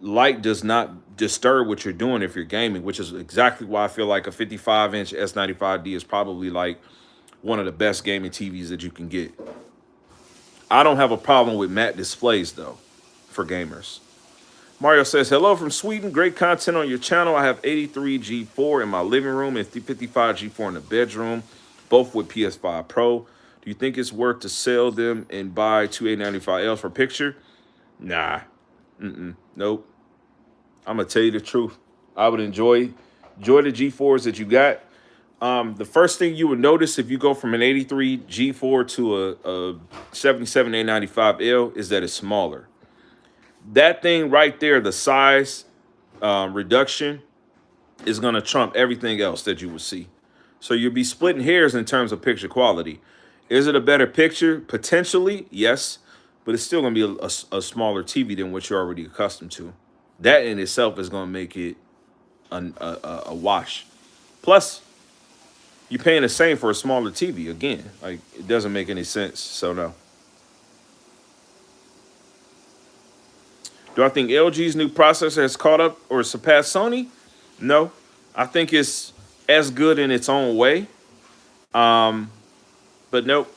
Speaker 1: Light does not disturb what you're doing if you're gaming, which is exactly why I feel like a 55-inch S95D is probably like one of the best gaming TVs that you can get. I don't have a problem with matte displays, though, for gamers. Mario says, hello from Sweden. Great content on your channel. I have 83 G4 in my living room and 55 G4 in the bedroom, both with PS5 Pro. Do you think it's worth to sell them and buy two A95Ls for picture? Nah. Nope. I'm going to tell you the truth. I would enjoy the G4s that you got. The first thing you would notice if you go from an 83 G4 to a 77 A95L is that it's smaller. That thing right there, the size reduction, is going to trump everything else that you will see. So you'll be splitting hairs in terms of picture quality. Is it a better picture? Potentially, yes. But it's still going to be a smaller TV than what you're already accustomed to. That in itself is going to make it a wash. Plus, you're paying the same for a smaller TV. Again, like it doesn't make any sense. So no. Do I think LG's new processor has caught up or surpassed Sony? No. I think it's as good in its own way. But nope.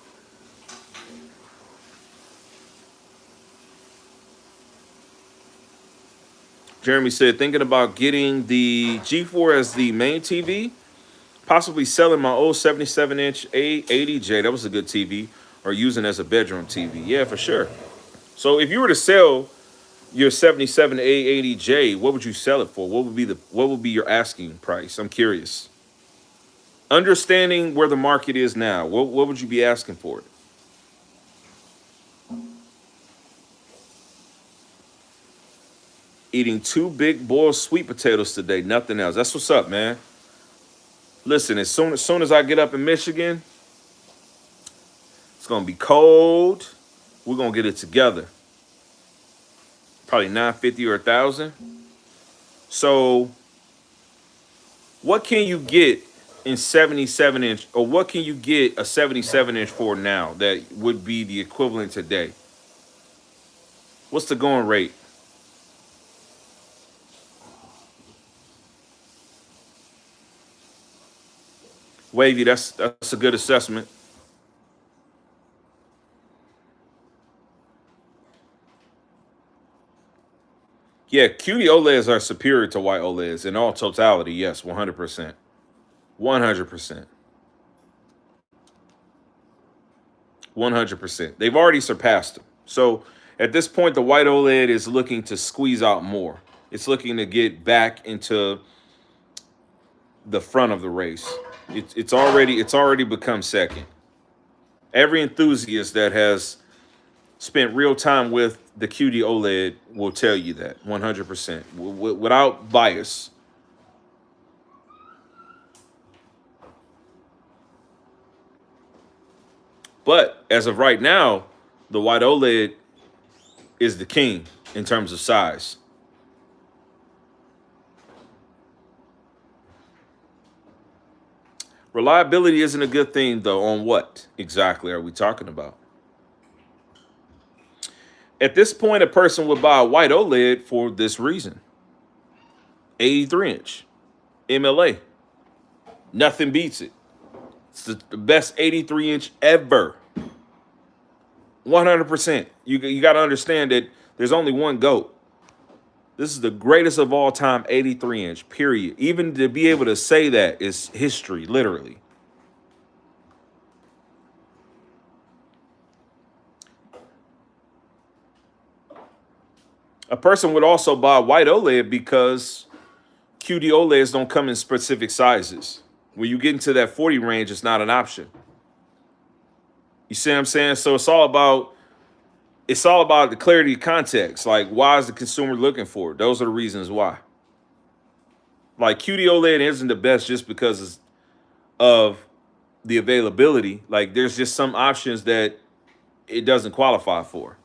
Speaker 1: Jeremy said, thinking about getting the G4 as the main TV, possibly selling my old 77-inch A80J. That was a good TV, or using as a bedroom TV. Yeah, for sure. So if you were to sell your 77 A80J, what would you sell it for? What would be your asking price? I'm curious. Understanding where the market is now, what would you be asking for it? Eating 2 big boiled sweet potatoes today, nothing else. That's what's up, man. Listen, as soon as I get up in Michigan, it's gonna be cold. We're gonna get it together. Probably 950 or 1,000. So, what can you get in 77-inch, or what can you get a 77-inch for now that would be the equivalent today? What's the going rate? Wavy, that's a good assessment. Yeah, QD OLEDs are superior to white OLEDs in all totality. Yes, 100%. 100%. 100%. They've already surpassed them. So at this point, the white OLED is looking to squeeze out more. It's looking to get back into the front of the race. It's already become second. Every enthusiast that has spent real time with the QD OLED will tell you that 100% without bias. But as of right now, the white OLED is the king in terms of size. Reliability isn't a good thing, though. On what exactly are we talking about? At this point, a person would buy a white OLED for this reason: 83-inch MLA. Nothing beats it. It's the best 83-inch ever. 100%. You got to understand that there's only one GOAT. This is the greatest of all time 83-inch, period. Even to be able to say that is history, literally. A person would also buy a white OLED because QD OLEDs don't come in specific sizes. When you get into that 40 range, it's not an option. You see what I'm saying? So it's all about the clarity of context. Like, why is the consumer looking for it? Those are the reasons why. Like, QD OLED isn't the best just because of the availability. Like, there's just some options that it doesn't qualify for.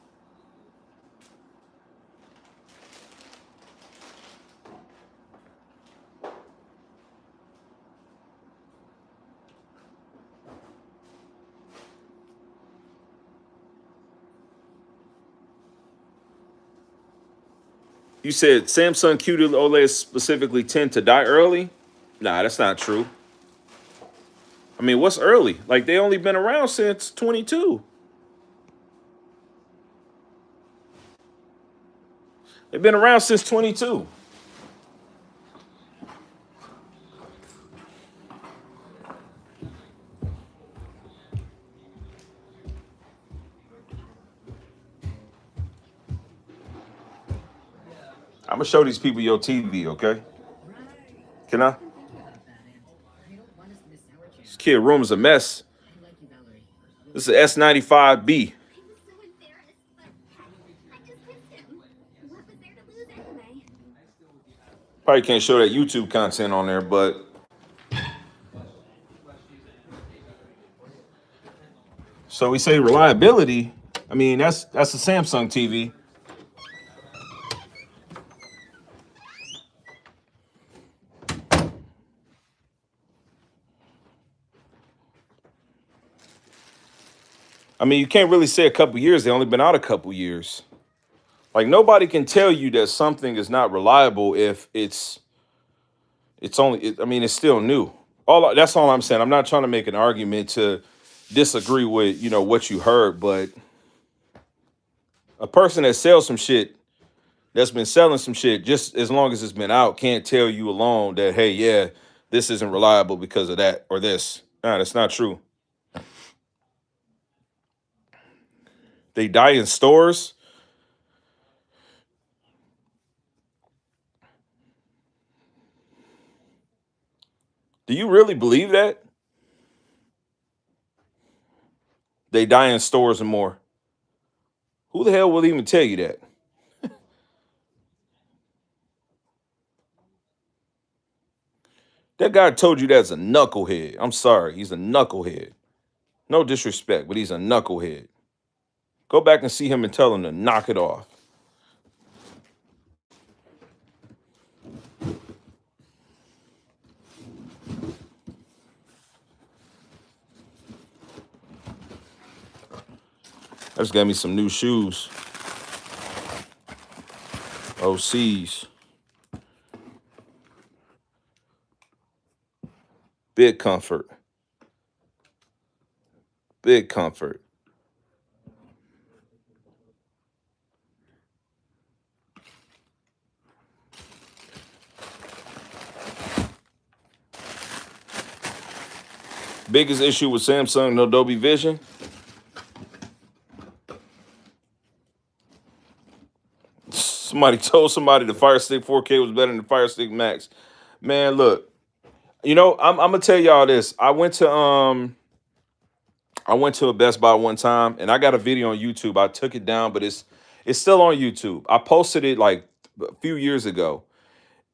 Speaker 1: You said Samsung QD OLEDs specifically tend to die early? Nah, that's not true. I mean, what's early? Like, they only been around since 22. They've been around since 22. I'm gonna show these people your TV, okay? Can I? This kid room is a mess. This is an S95B. Probably can't show that YouTube content on there, but so we say reliability. I mean, that's a Samsung TV. I mean, you can't really say a couple years. They only been out a couple years. Like, nobody can tell you that something is not reliable if it's only. I mean, it's still new. That's all I'm saying. I'm not trying to make an argument to disagree with what you heard, but a person that sells some shit that's been selling some shit just as long as it's been out can't tell you alone that, hey, yeah, this isn't reliable because of that or this. Nah, that's not true. They die in stores. Do you really believe that? They die in stores and more. Who the hell will even tell you that? That guy told you that's a knucklehead. I'm sorry, he's a knucklehead. No disrespect, but he's a knucklehead. Go back and see him and tell him to knock it off. I just got me some new shoes. OCs. Big comfort. Big comfort. Biggest issue with Samsung and Adobe Vision. Somebody told somebody the Fire Stick 4K was better than the Fire Stick Max. Man, look, you know, I'm gonna tell y'all this. I went to a Best Buy one time and I got a video on YouTube. I took it down, but it's still on YouTube. I posted it like a few years ago.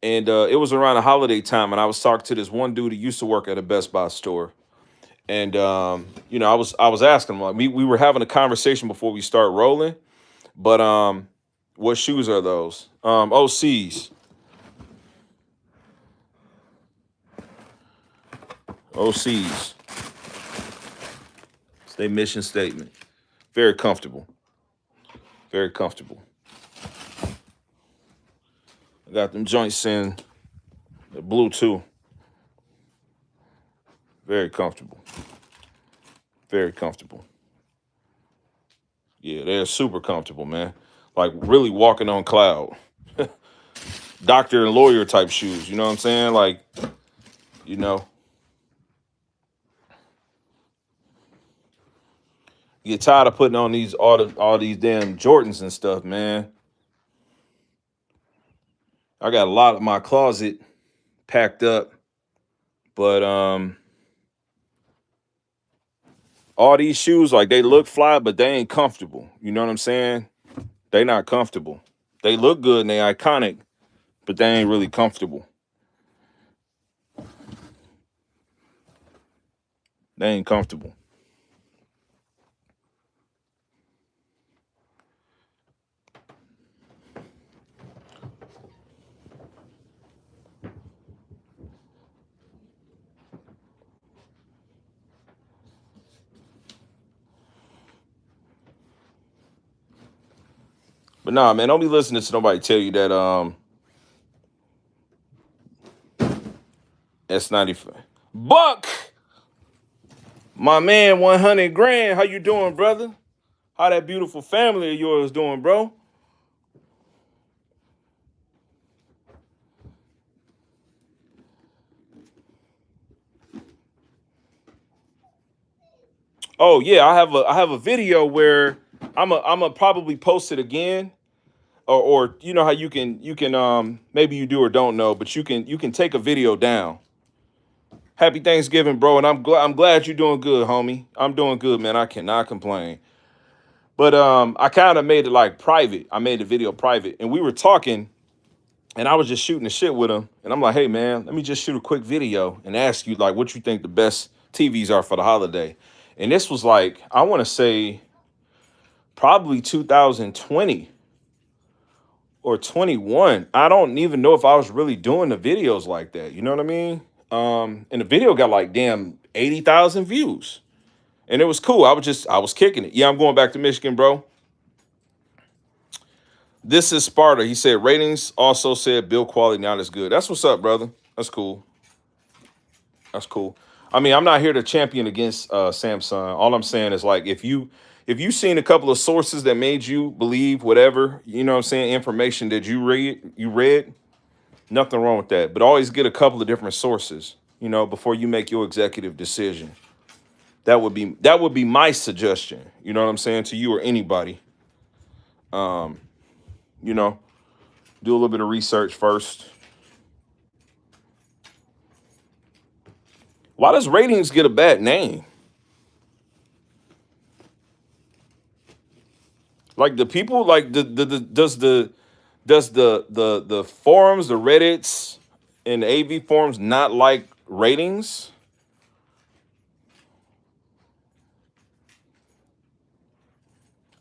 Speaker 1: And it was around the holiday time, and I was talking to this one dude who used to work at a Best Buy store. And you know, I was asking him, like, we were having a conversation before we start rolling, but what shoes are those? OCs. OCs. It's their mission statement. Very comfortable. Very comfortable. I got them joints in the blue too. Very comfortable. Very comfortable. Yeah, they're super comfortable, man. Like really walking on cloud. Doctor and lawyer type shoes, you know what I'm saying? Like, you know. You get tired of putting on these all these damn Jordans and stuff, man. I got a lot of my closet packed up, but all these shoes, like, they look fly, but they ain't comfortable. You know what I'm saying? They not comfortable. They look good and they iconic, but they ain't really comfortable. They ain't comfortable. But nah, man, don't be listening to nobody tell you that S95. Buck, my man, 100 grand. How you doing, brother? How that beautiful family of yours doing, bro? Oh yeah, I have a video where I'm a probably post it again, or you know how you can maybe you do or don't know, but you can take a video down. Happy Thanksgiving, bro, and I'm glad you're doing good, homie. I'm doing good, man. I cannot complain. But I kind of made it like private. I made the video private, and we were talking, and I was just shooting the shit with him, and I'm like, hey man, let me just shoot a quick video and ask you like what you think the best TVs are for the holiday. And this was like, I want to say probably 2020 or 21. I don't even know if I was really doing the videos like that. You know what I mean? And the video got like damn 80,000 views. And it was cool. I was kicking it. Yeah, I'm going back to Michigan, bro. This is Sparta. He said ratings also said build quality not as good. That's what's up, brother. That's cool. That's cool. I mean, I'm not here to champion against Samsung. All I'm saying is like if you if you've seen a couple of sources that made you believe whatever, you know what I'm saying, information that you read, nothing wrong with that. But always get a couple of different sources, before you make your executive decision. That would be my suggestion. You know what I'm saying, to you or anybody. You know, do a little bit of research first. Why does ratings get a bad name? Like the people, like does the forums, the Reddits, and the AV forums not like ratings?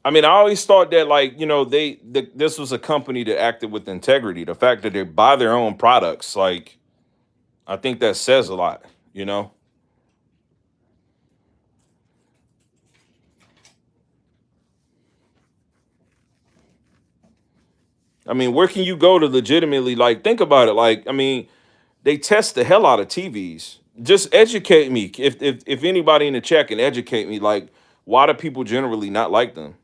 Speaker 1: I mean, I always thought that, like, this was a company that acted with integrity. The fact that they buy their own products, like, I think that says a lot. You know. I mean, where can you go to legitimately, like, think about it? Like, I mean, they test the hell out of TVs. Just educate me. If anybody in the chat can educate me, like, why do people generally not like them?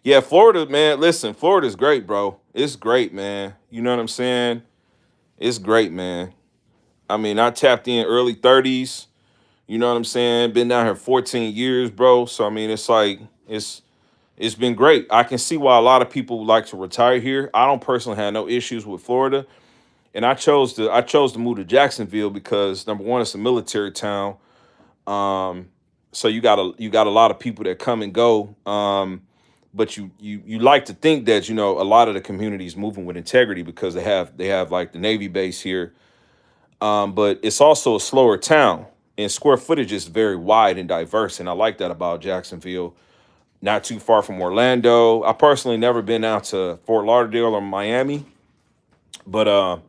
Speaker 1: Yeah, Florida, man. Listen, Florida's great, bro. It's great, man. You know what I'm saying? It's great, man. I mean, I tapped in early 30s. You know what I'm saying? Been down here 14 years, bro. So I mean, it's like it's been great. I can see why a lot of people like to retire here. I don't personally have no issues with Florida, and I chose to move to Jacksonville because number one, it's a military town. So you got a lot of people that come and go. But you like to think that a lot of the community is moving with integrity because they have like the Navy base here. But it's also a slower town, and square footage is very wide and diverse, and I like that about Jacksonville. Not too far from Orlando. I personally never been out to Fort Lauderdale or Miami, but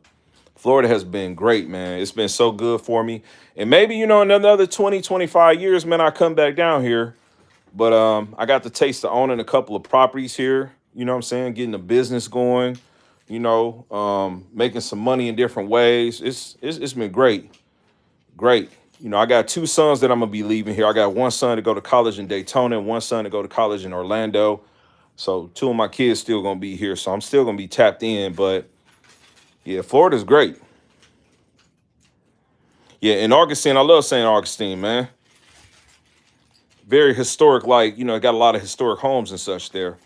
Speaker 1: Florida has been great, man. It's been so good for me. And maybe, in another 20, 25 years, man, I come back down here. But I got the taste of owning a couple of properties here. You know what I'm saying? Getting a business going, making some money in different ways. It's been great. Great. I got two sons that I'm gonna be leaving here. I got one son to go to college in Daytona and one son to go to college in Orlando. So two of my kids still gonna be here. So I'm still gonna be tapped in. But yeah, Florida's great. Yeah, and Augustine, I love St. Augustine, man. Very historic, like, got a lot of historic homes and such there.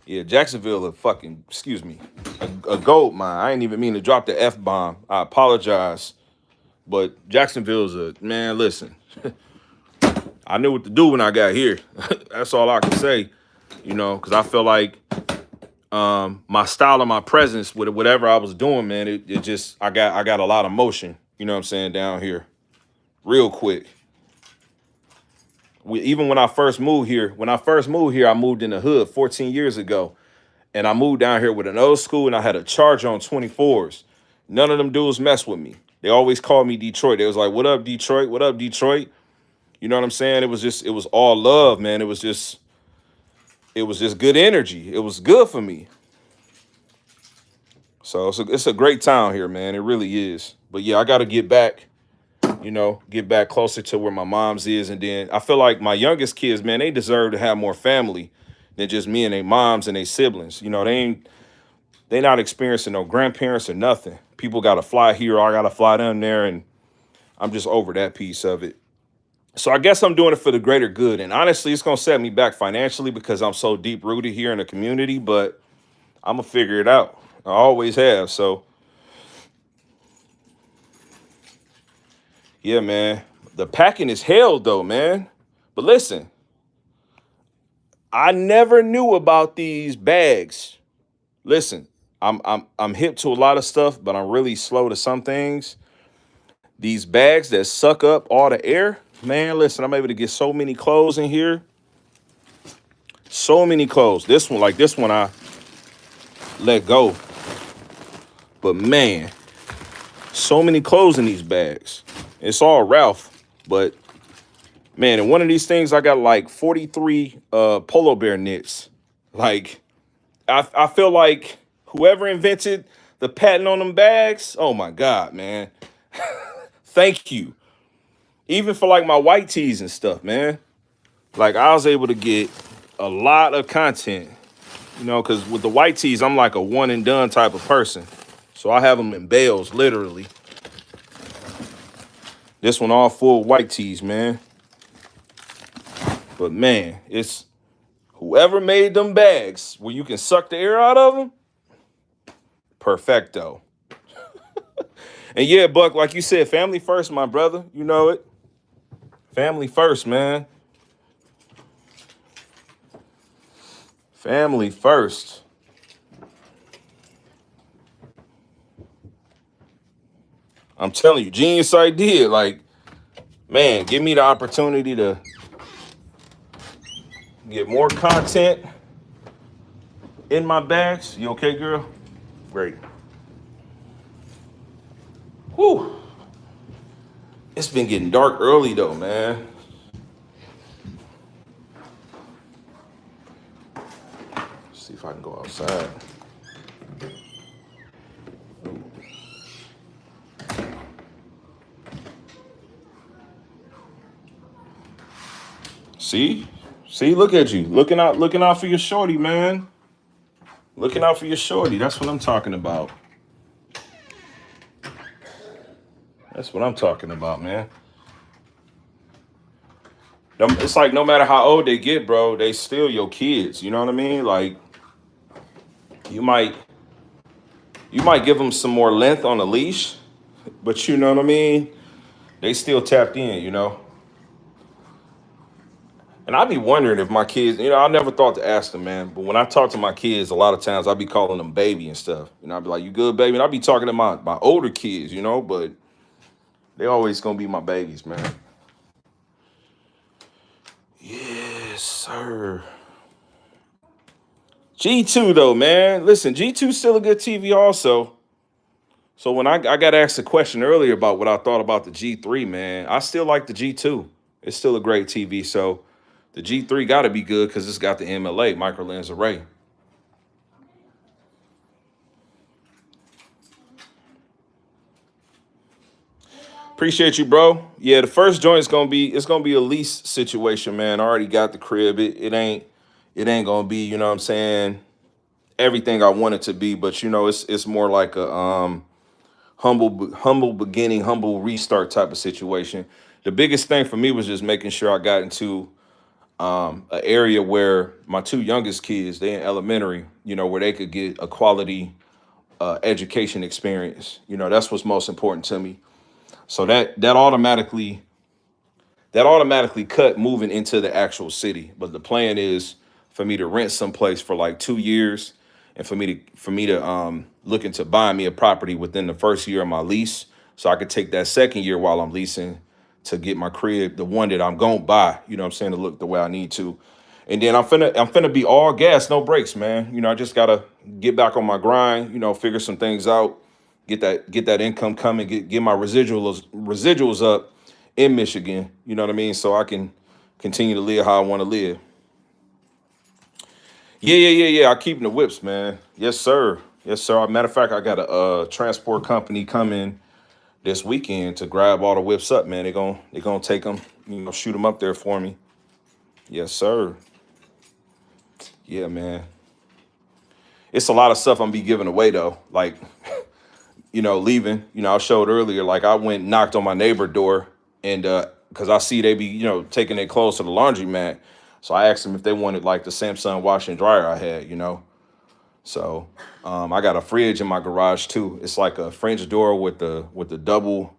Speaker 1: Yeah, Jacksonville, excuse me, a gold mine. I ain't even mean to drop the F bomb. I apologize. But Jacksonville is man, listen, I knew what to do when I got here. That's all I can say, because I feel like my style and my presence with whatever I was doing, man, it just, I got a lot of motion, you know what I'm saying, down here real quick. Even when I first moved here, I moved in the hood 14 years ago. And I moved down here with an old school and I had a charge on 24s. None of them dudes mess with me. They always called me Detroit. They was like, what up, Detroit? What up, Detroit? You know what I'm saying? It was all love, man. It was just good energy. It was good for me. So it's a great town here, man. It really is. But yeah, I got to get back closer to where my mom's is. And then I feel like my youngest kids, man, they deserve to have more family than just me and their moms and their siblings. They not experiencing no grandparents or nothing. People got to fly here, or I got to fly down there, and I'm just over that piece of it. So I guess I'm doing it for the greater good. And honestly, it's going to set me back financially because I'm so deep rooted here in the community, but I'm going to figure it out. I always have. So yeah, man, the packing is hell though, man. But listen, I never knew about these bags. Listen, I'm hip to a lot of stuff, but I'm really slow to some things. These bags that suck up all the air, man, listen, I'm able to get so many clothes in here. So many clothes. This one I let go. But man, so many clothes in these bags. It's all Ralph, but man, in one of these things I got like 43 polo bear knits. Like I feel like Whoever invented the patent on them bags, oh my God, man. Thank you. Even for like my white tees and stuff, man. Like I was able to get a lot of content, because with the white tees, I'm like a one and done type of person. So I have them in bales, literally. This one all full white tees, man. But man, it's whoever made them bags where you can suck the air out of them, perfecto. And yeah, Buck, like you said, family first, my brother. You know it. Family first, man. Family first. I'm telling you, genius idea. Like, man, give me the opportunity to get more content in my bags. You okay, girl? Great. Whew. It's been getting dark early though, man. Let's see if I can go outside. See, look at you. Looking out for your shorty, man. Looking out for your shorty. That's what I'm talking about. That's what I'm talking about, man. It's like no matter how old they get, bro, they still your kids. You know what I mean? Like you might give them some more length on the leash, but you know what I mean? They still tapped in. And I be wondering if my kids, I never thought to ask them, man. But when I talk to my kids, a lot of times I be calling them baby and stuff. I be like, you good, baby? And I be talking to my older kids, but they always gonna be my babies, man. Yes, sir. G2 though, man. Listen, G2's still a good TV also. So when I got asked a question earlier about what I thought about the G3, man, I still like the G2. It's still a great TV. So the G3 got to be good because it's got the MLA, micro lens array. Appreciate you, bro. Yeah, the first joint is it's gonna be a lease situation, man. I already got the crib. It ain't gonna be, you know what I'm saying, everything I want it to be, but it's more like a humble beginning, humble restart type of situation. The biggest thing for me was just making sure I got into an area where my two youngest kids, they in elementary, where they could get a quality education experience. That's what's most important to me. So that automatically cut moving into the actual city. But the plan is for me to rent someplace for like 2 years, and for me to look into buying me a property within the first year of my lease, so I could take that second year while I'm leasing to get my crib, the one that I'm gonna buy. You know what I'm saying, to look the way I need to. And then I'm finna be all gas, no brakes, man. I just gotta get back on my grind. Figure some things out, get that income coming, get my residuals up in Michigan. You know what I mean, so I can continue to live how I want to live. Yeah. I keep the whips, man. Yes, sir. Yes, sir. Matter of fact, I got a transport company coming this weekend to grab all the whips up, man. They gonna take them, shoot them up there for me. Yes, sir. Yeah, man. It's a lot of stuff I'm be giving away though. Like, leaving. I showed earlier, like I went and knocked on my neighbor door, and because I see they be, taking their clothes to the laundromat. So I asked them if they wanted like the Samsung washer and dryer I had. So I got a fridge in my garage too. It's like a French door with the double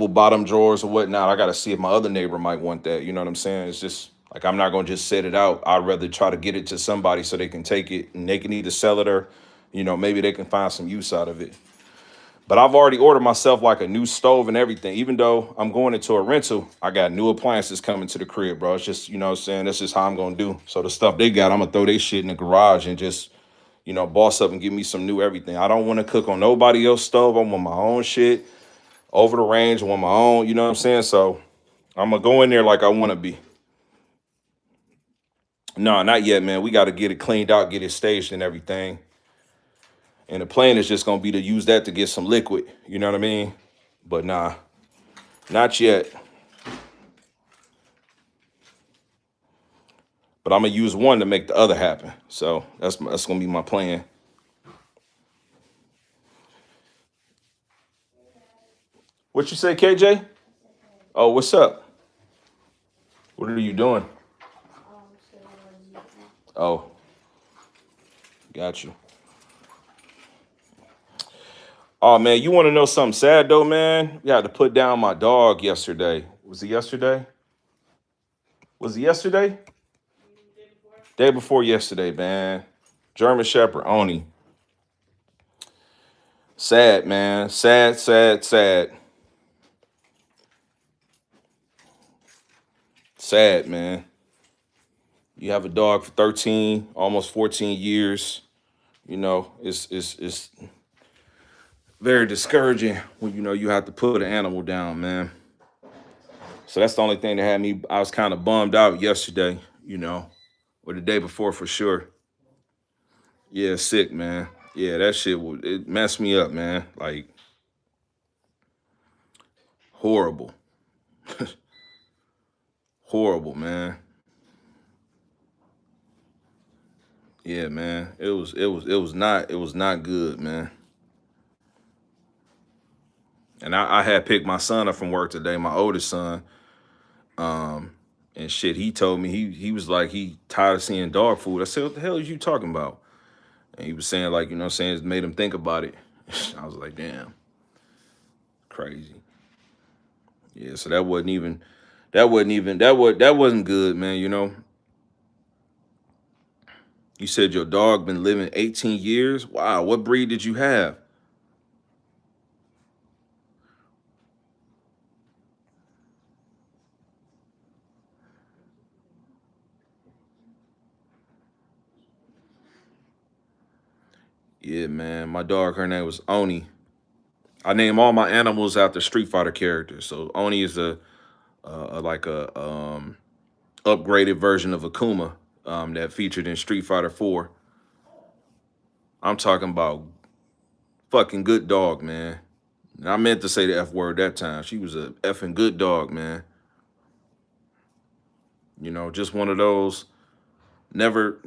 Speaker 1: bottom drawers or whatnot. I got to see if my other neighbor might want that. You know what I'm saying? It's just like I'm not gonna just set it out. I'd rather try to get it to somebody so they can take it and they can either sell it or, maybe they can find some use out of it. But I've already ordered myself like a new stove and everything. Even though I'm going into a rental, I got new appliances coming to the crib, bro. It's just, what I'm saying, that's just how I'm going to do. So the stuff they got, I'm going to throw their shit in the garage and just, boss up and give me some new everything. I don't want to cook on nobody else's stove. I want my own shit over the range. I want my own, you know what I'm saying? So I'm going to go in there like I want to be. No, not yet, man. We got to get it cleaned out, get it staged and everything. And the plan is just gonna be to use that to get some liquid. You know what I mean? But nah, not yet. But I'm gonna use one to make the other happen. So that's gonna be my plan. What you say, KJ? Oh, what's up? What are you doing? Oh, got you. Oh man, you want to know something sad though, man? We had to put down my dog yesterday. Was it yesterday? Was it yesterday? Day before yesterday, man. German Shepherd, Oni. Sad, man. Sad, sad, sad. Sad, man. You have a dog for 13, almost 14 years. You know, it's very discouraging when you know you have to put an animal down, man. So that's the only thing that had me. I was kind of bummed out yesterday, you know, or the day before for sure. Yeah, sick, man. Yeah, that shit it messed me up, man. Like horrible, horrible, man. Yeah, man. It was not good, man. And I had picked my son up from work today, my oldest son. And shit, he told me he was like he tired of seeing dog food. I said, what the hell is you talking about? And he was saying like, you know what I'm saying, it made him think about it. I was like, damn, crazy. Yeah, so that wasn't good, man, you know. You said your dog been living 18 years? Wow, what breed did you have? Yeah, man, my dog, her name was Oni. I name all my animals after Street Fighter characters. So Oni is like a upgraded version of Akuma that featured in Street Fighter 4. I'm talking about fucking good dog, man. And I meant to say the F word that time. She was a effing good dog, man. You know, just one of those never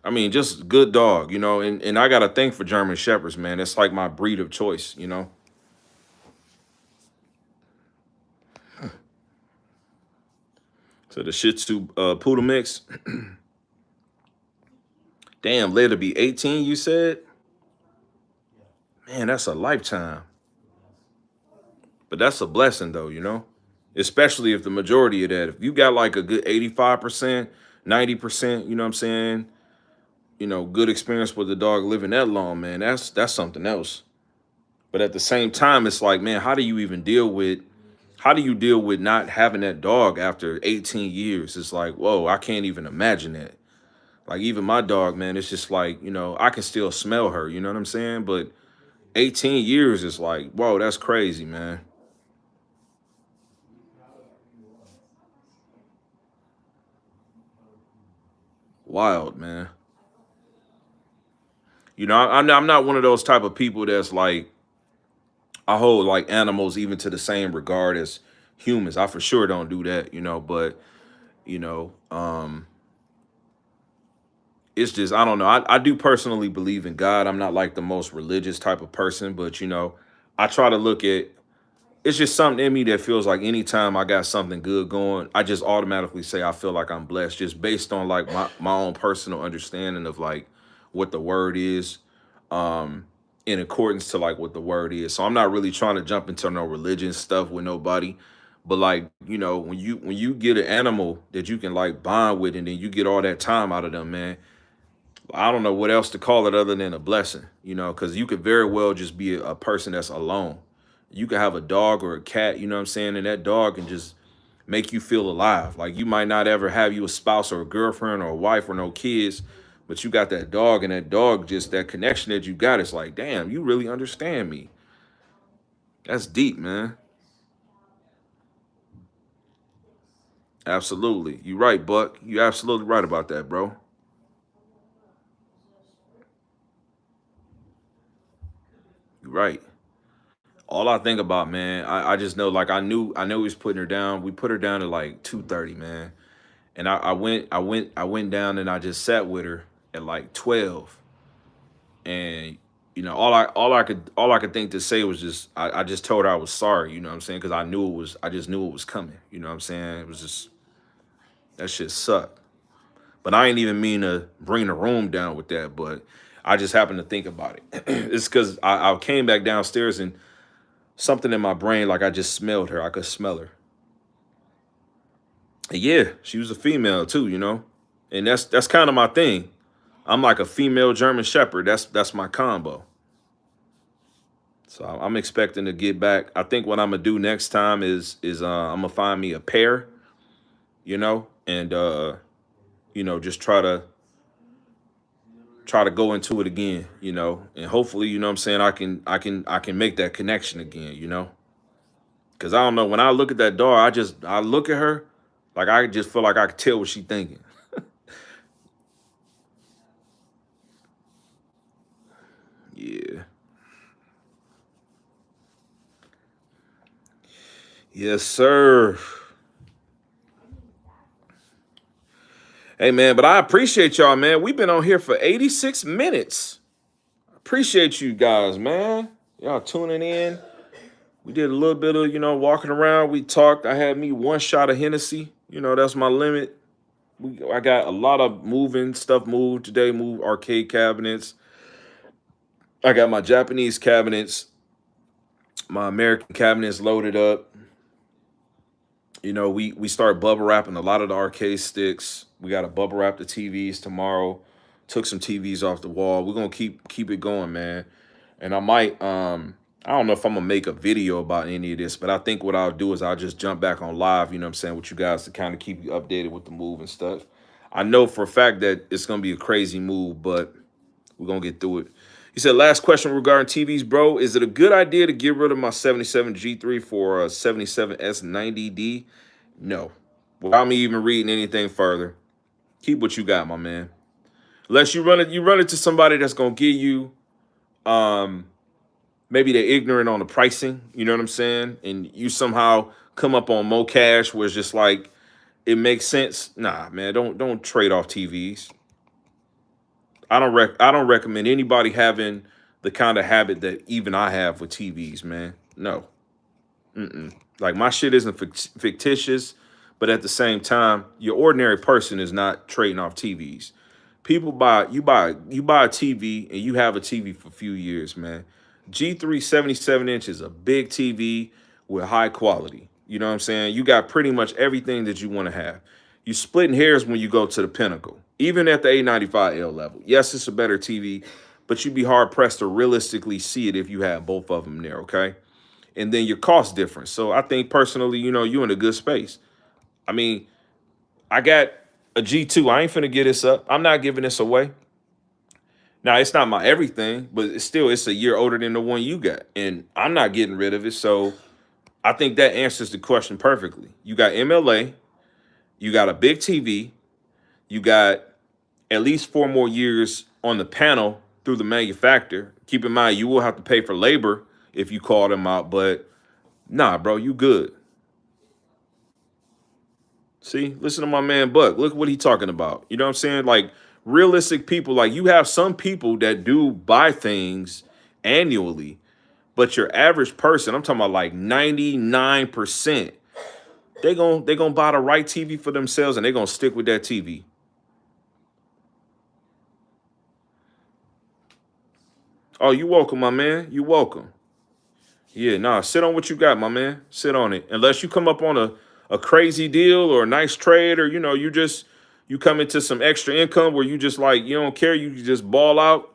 Speaker 1: I mean, just good dog, you know, and I got a thing for German Shepherds, man. It's like my breed of choice, you know. So the Shih Tzu Poodle mix, damn, live to be 18, you said? Man, that's a lifetime. But that's a blessing though, you know? Especially if the majority of that, if you got like a good 85%, 90%, you know what I'm saying? You know, good experience with the dog living that long, man. That's something else. But at the same time, it's like, man, how do you deal with not having that dog after 18 years? It's like, whoa, I can't even imagine that. Like even my dog, man, it's just like, you know, I can still smell her, you know what I'm saying? But 18 years is like, whoa, that's crazy, man. Wild, man. You know, I'm not one of those type of people that's like, I hold like animals even to the same regard as humans. I for sure don't do that, you know, but you know, it's just I don't know. I do personally believe in God. I'm not like the most religious type of person, but you know, I try to look at it's just something in me that feels like anytime I got something good going, I just automatically say I feel like I'm blessed just based on like my own personal understanding of like what the word is, in accordance to like what the word is. So I'm not really trying to jump into no religion stuff with nobody. But like, you know, when you get an animal that you can like bond with and then you get all that time out of them, man, I don't know what else to call it other than a blessing, you know, because you could very well just be a person that's alone. You could have a dog or a cat, you know what I'm saying? And that dog can just make you feel alive. Like you might not ever have you a spouse or a girlfriend or a wife or no kids, but you got that dog and that dog, just that connection that you got. It's like, damn, you really understand me. That's deep, man. Absolutely. You right, Buck. You absolutely right about that, bro. all I think about, man, I just know, like, I know he was putting her down. We put her down at like 2:30, man. And I went down and I just sat with her at like 12. And all I could think to say was just I just told her I was sorry, you know what I'm saying? Because I just knew it was coming, you know what I'm saying? It was just that shit sucked. But I ain't even mean to bring the room down with that, but I just happened to think about it. It's because I came back downstairs and something in my brain, like I just smelled her. I could smell her. And yeah, she was a female too, you know? And that's kind of my thing. I'm like a female German Shepherd. That's my combo. So I'm expecting to get back. I think what I'm gonna do next time is I'm gonna find me a pair, you know, and just try to go into it again, you know, and hopefully, you know what I'm saying, I can make that connection again, you know. Cause I don't know, when I look at that dog, I look at her, like I just feel like I can tell what she's thinking. Yeah. Yes, sir. Hey, man, but I appreciate y'all, man. We've been on here for 86 minutes. Appreciate you guys, man. Y'all tuning in. We did a little bit of, walking around. We talked. I had me one shot of Hennessy. You know, that's my limit. I got a lot of stuff moved today, moved arcade cabinets. I got my Japanese cabinets, my American cabinets loaded up. You know, we start bubble wrapping a lot of the arcade sticks. We got to bubble wrap the TVs tomorrow. Took some TVs off the wall. We're gonna keep it going, man. And I might I don't know if I'm gonna make a video about any of this, but I think what I'll do is I'll just jump back on live, you know what I'm saying, with you guys to kind of keep you updated with the move and stuff. I know for a fact that it's gonna be a crazy move, but we're gonna get through it. He said, last question regarding TVs, bro. Is it a good idea to get rid of my 77 G3 for a 77 S90D? No. Without me even reading anything further. Keep what you got, my man. Unless you run it to somebody that's gonna give you maybe they're ignorant on the pricing, you know what I'm saying? And you somehow come up on more cash where it's just like it makes sense. Nah, man, don't trade off TVs. I don't recommend anybody having the kind of habit that even I have with TVs, man. No. Like my shit isn't fictitious, but at the same time, your ordinary person is not trading off TVs. People buy a TV and you have a TV for a few years, man. G3 77-inch is a big TV with high quality. You know what I'm saying? You got pretty much everything that you want to have. You splitting hairs when you go to the pinnacle, even at the A95L level. Yes, it's a better TV, but you'd be hard pressed to realistically see it if you had both of them there, okay? And then your cost difference. So I think personally, you're in a good space. I mean, I got a G2. I ain't finna get this up. I'm not giving this away. Now, it's not my everything, but it's a year older than the one you got. And I'm not getting rid of it. So I think that answers the question perfectly. You got MLA. You got a big TV. You got at least 4 more years on the panel through the manufacturer. Keep in mind, you will have to pay for labor if you call them out. But nah, bro, you good. See, listen to my man Buck. Look what he talking about. You know what I'm saying? Like realistic people, like you have some people that do buy things annually, but your average person, I'm talking about like 99%, they gonna buy the right TV for themselves and they're gonna stick with that TV. Oh, you welcome, my man. You welcome. Yeah, nah, sit on what you got, my man. Sit on it. Unless you come up on a crazy deal or a nice trade, or you come into some extra income where you just like you don't care, you just ball out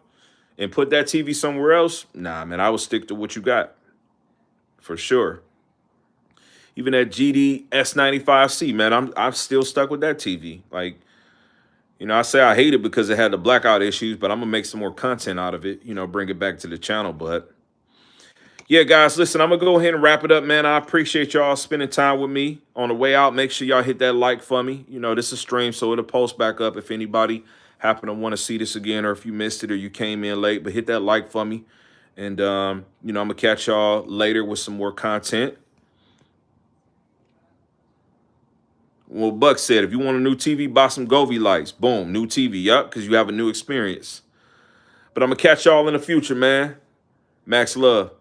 Speaker 1: and put that TV somewhere else. Nah, man, I would stick to what you got. For sure. Even that GD S95C, man, I'm still stuck with that TV. Like, I say I hate it because it had the blackout issues, but I'm gonna make some more content out of it, bring it back to the channel. But yeah, guys, listen, I'm going to go ahead and wrap it up, man. I appreciate y'all spending time with me. On the way out, make sure y'all hit that like for me. This is a stream, so it'll post back up if anybody happen to want to see this again, or if you missed it or you came in late. But hit that like for me. And, you know, I'm going to catch y'all later with some more content. Well, Buck said, if you want a new TV, buy some Govee lights. Boom, new TV. Yup, because you have a new experience. But I'm going to catch y'all in the future, man. Max love.